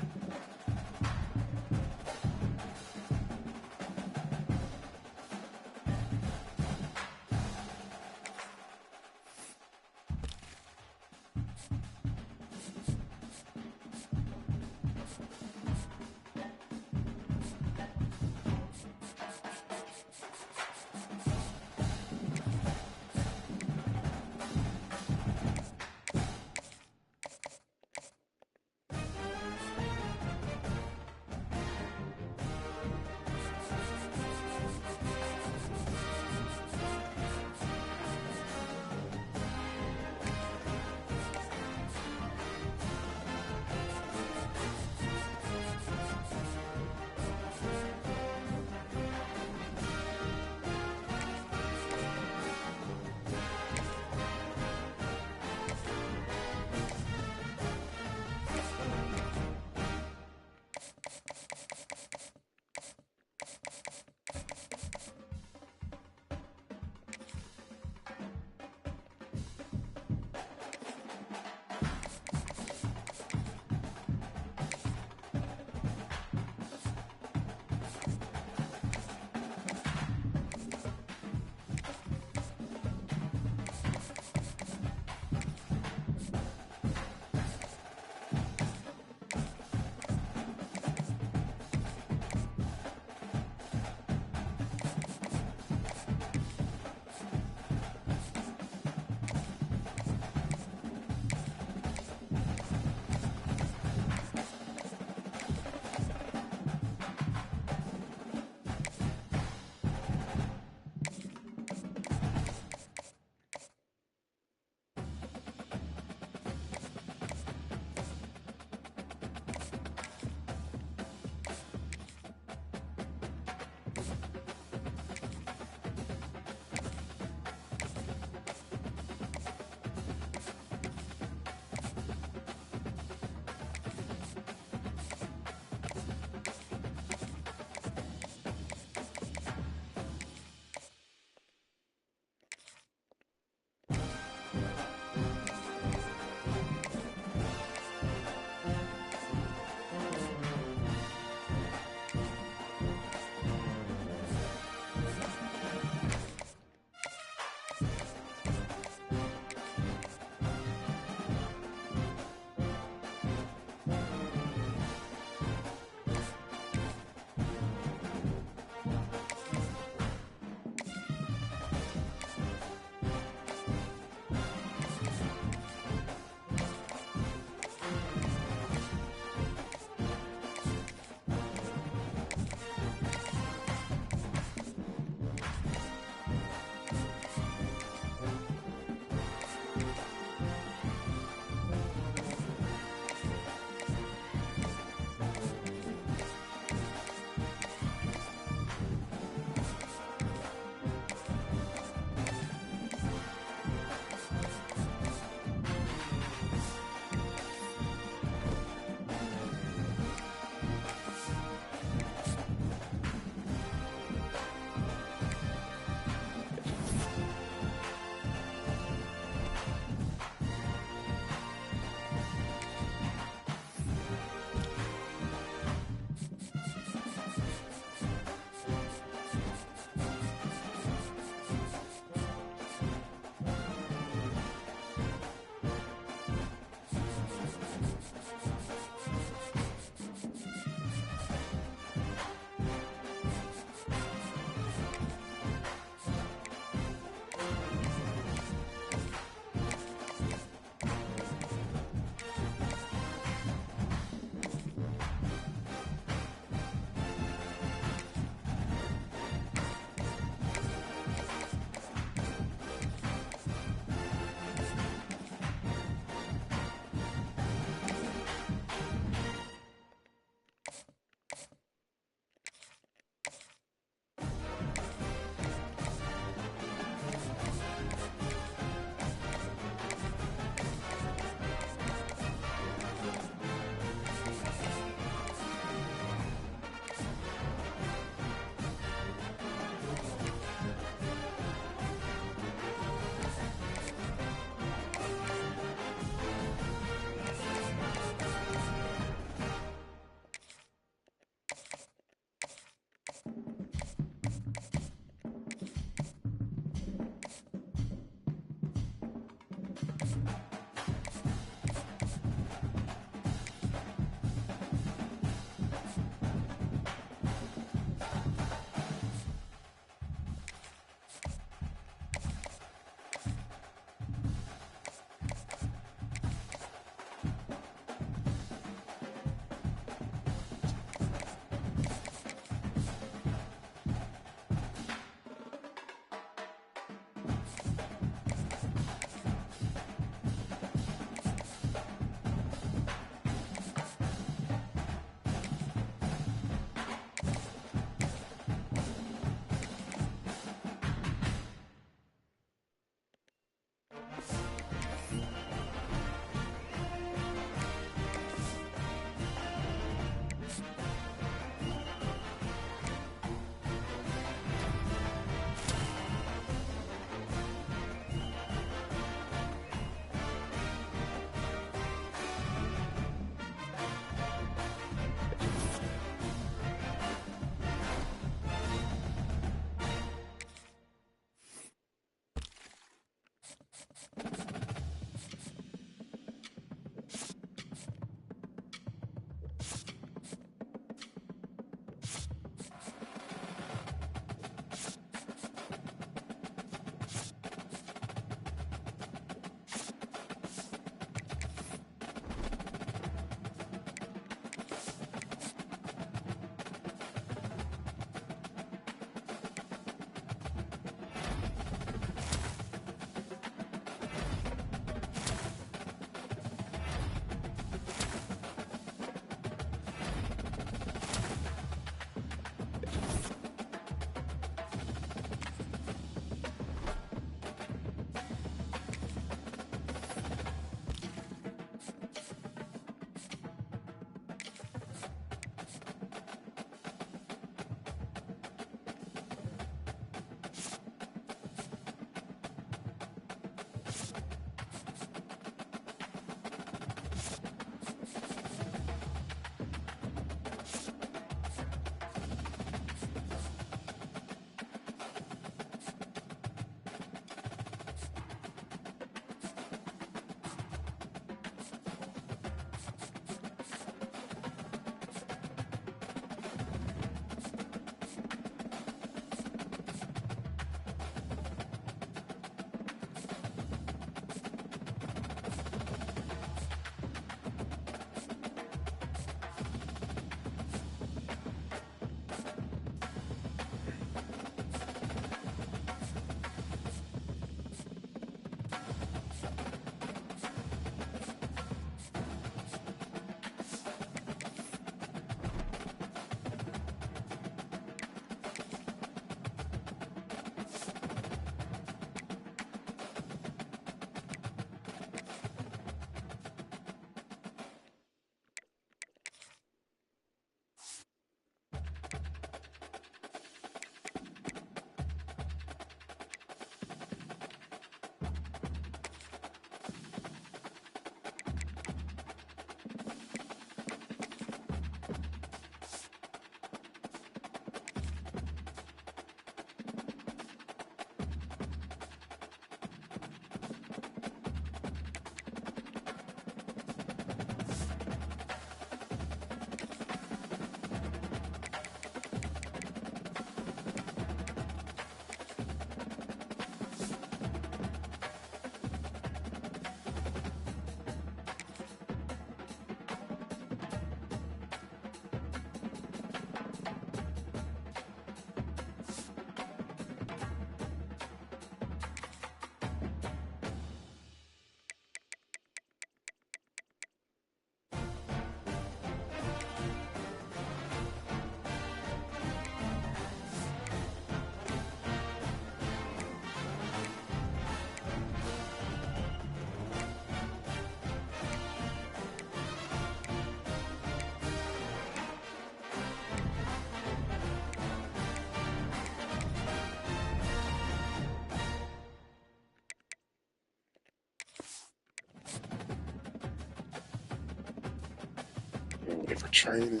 Wait for training.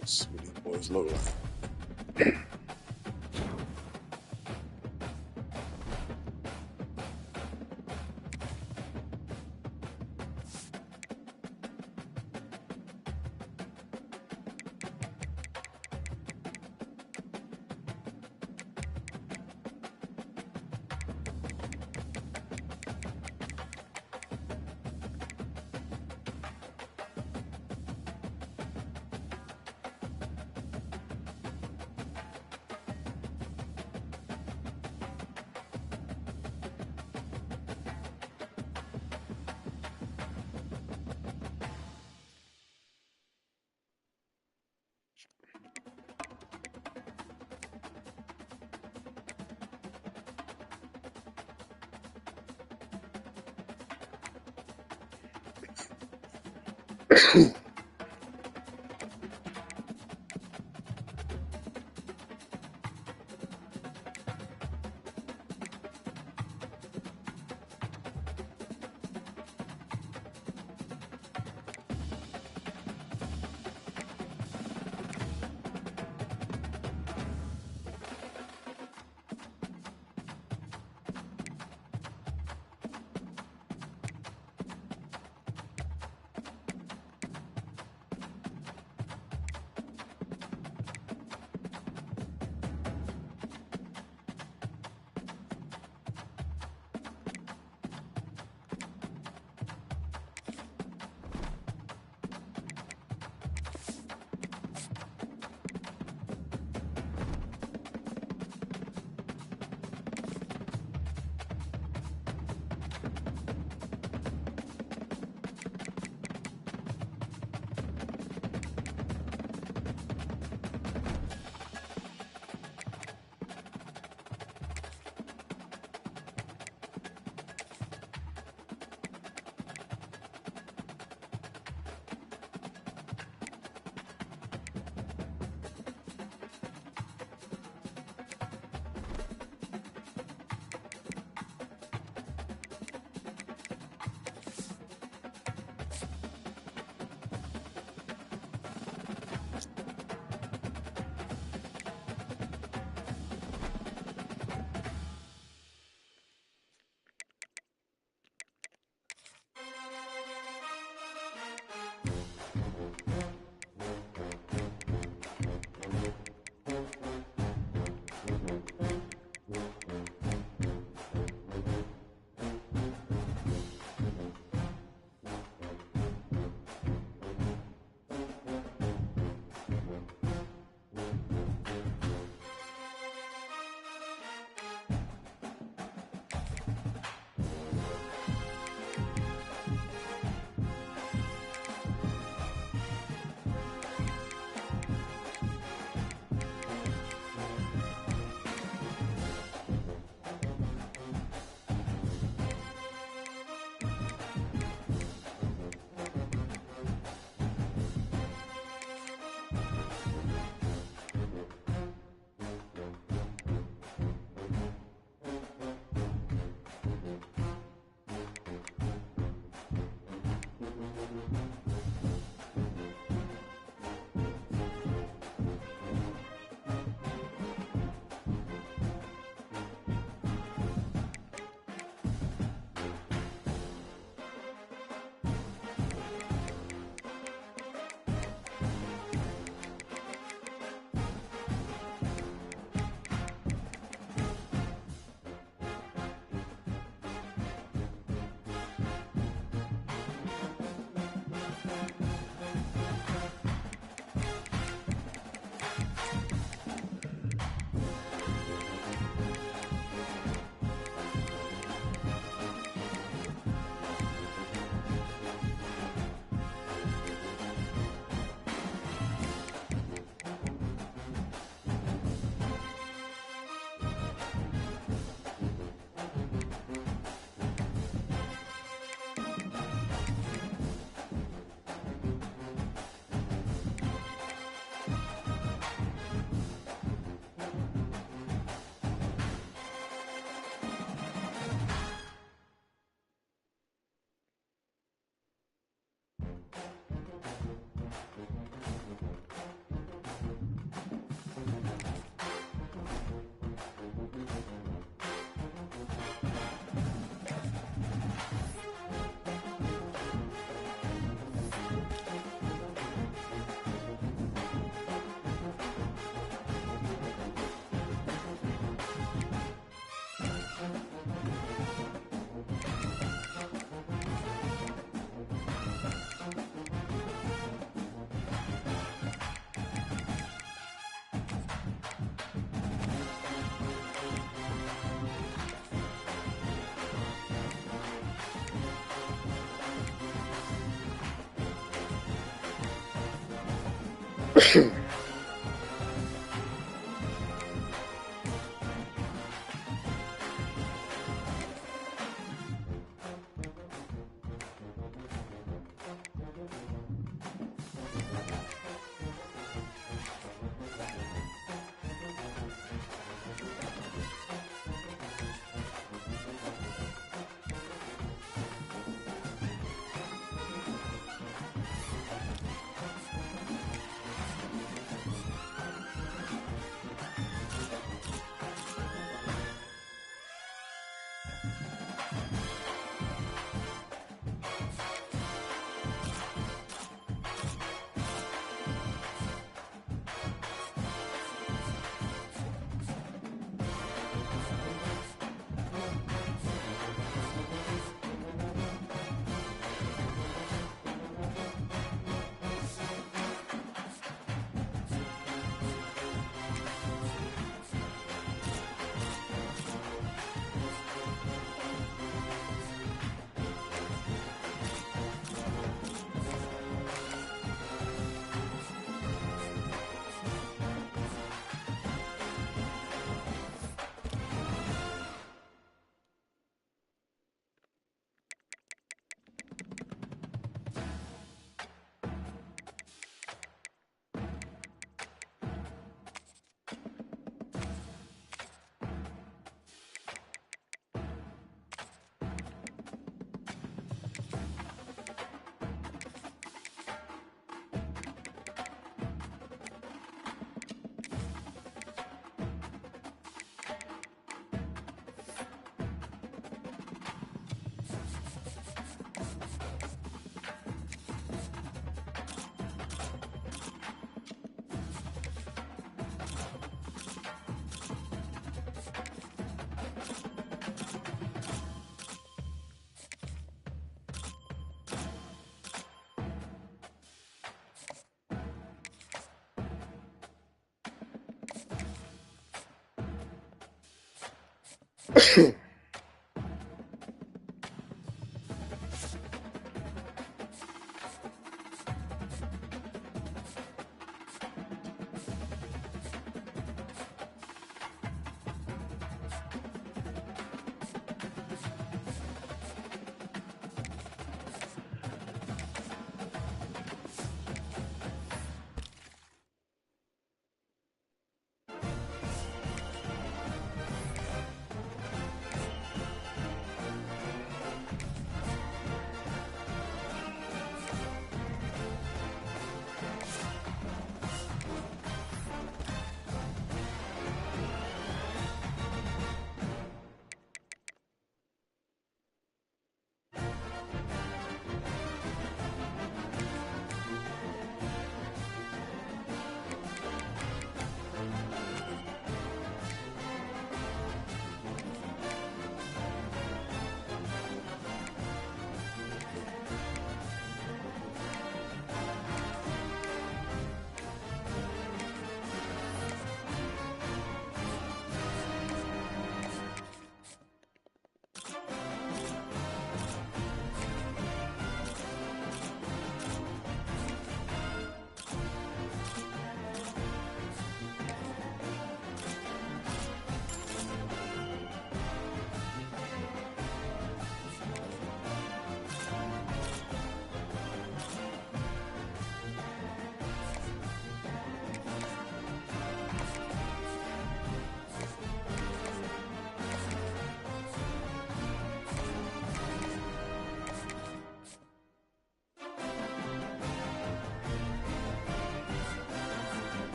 Let's see what these boys look like.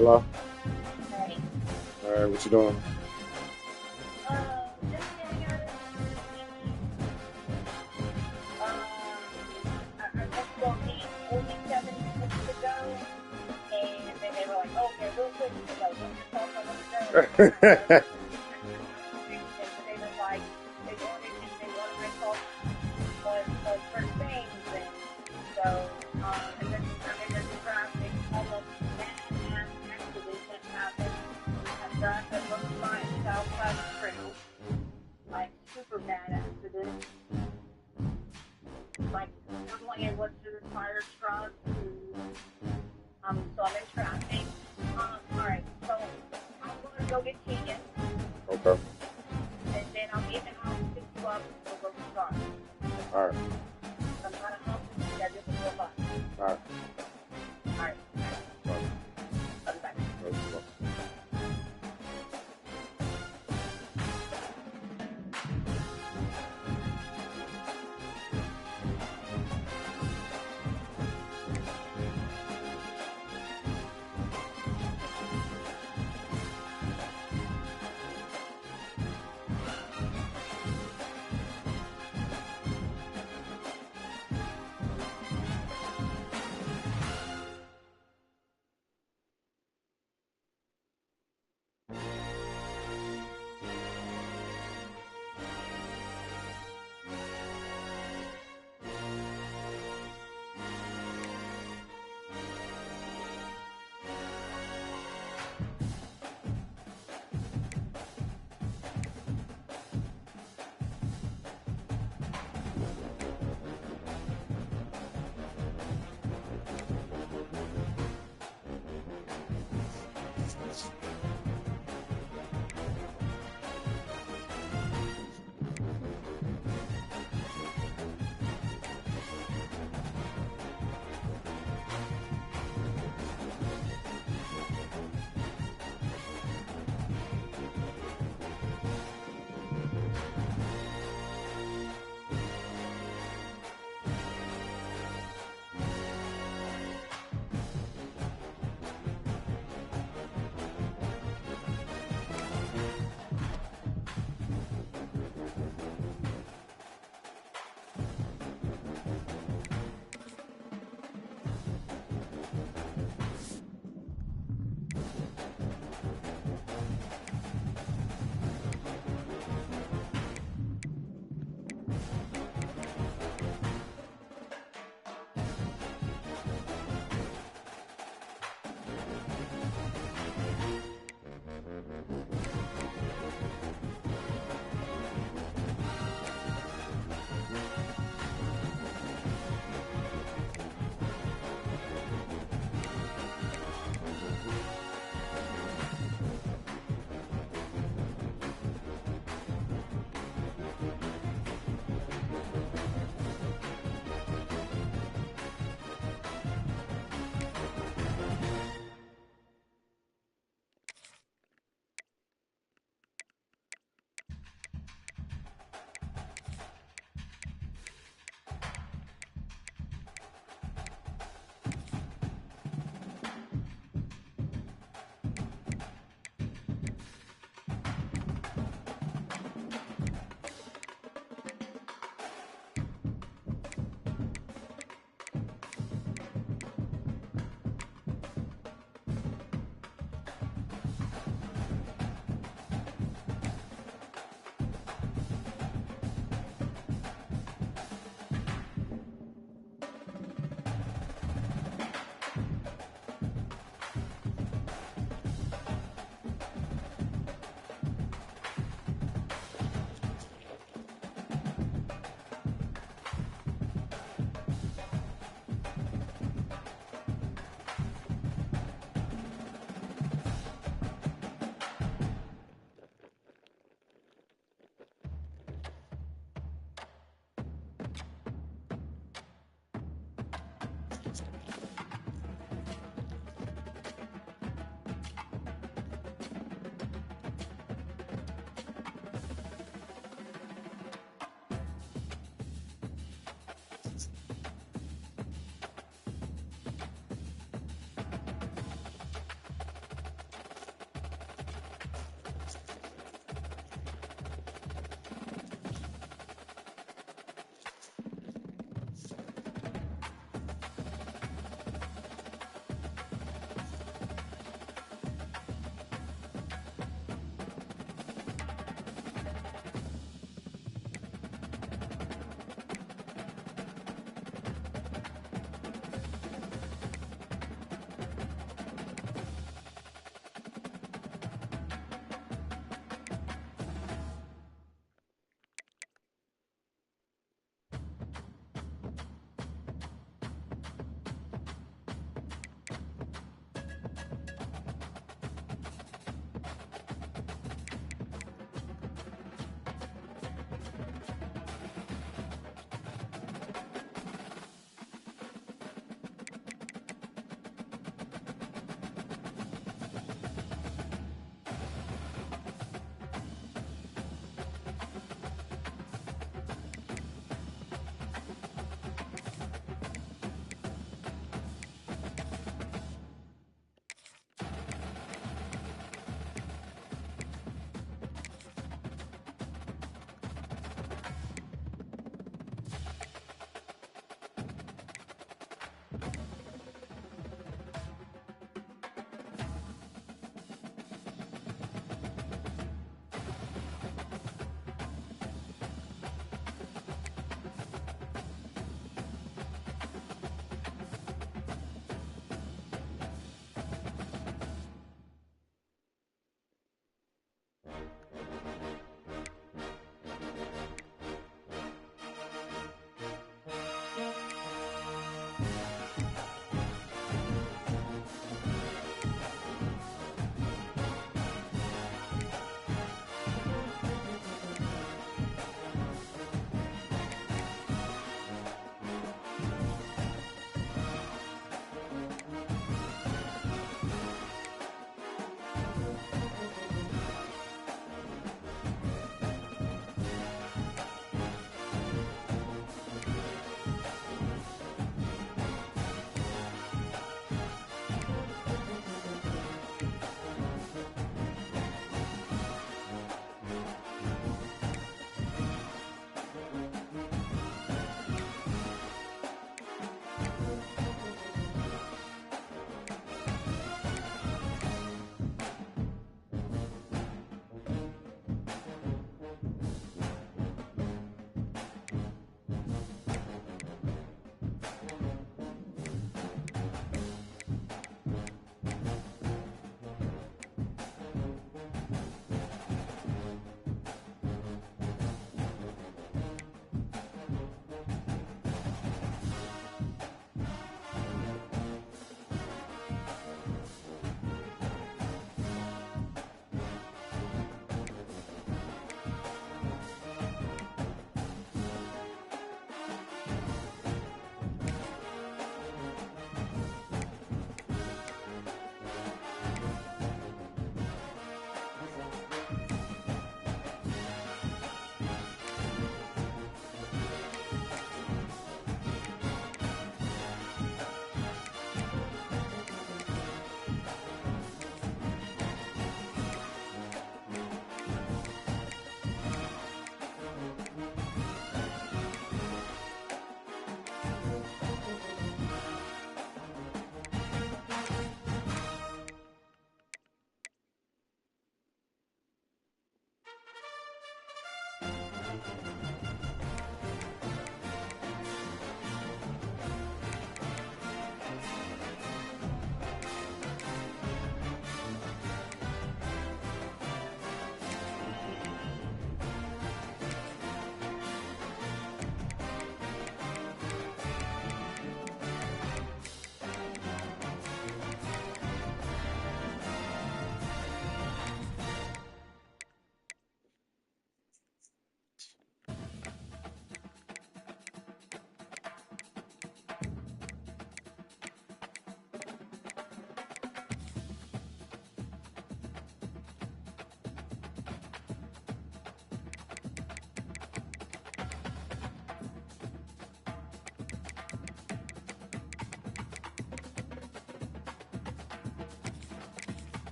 Hello? Hey. Alright, what you doing? Just getting out of I just walked in only 7 minutes ago, and then they were like, oh, okay, real quick, you know, let's just talk about the show. They were like, they wanted my talk on certain things, and so, and then in the traffic, almost an accident that happened. A drive that looks like Southside Trail, like super bad accident. Like totally it was to the fire truck. So I'm in traffic. Alright, so I'm gonna go get Keegan. Okay. And then I'll be in the house, pick you up, and we'll go start. Alright. I'm not a house, I just go by. Alright.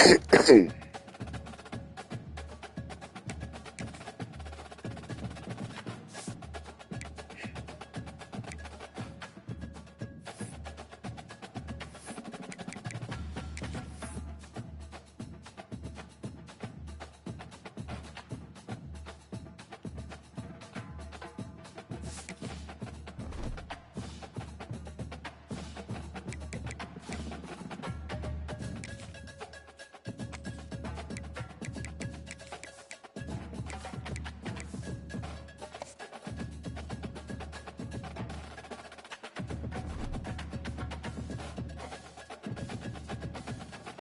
it.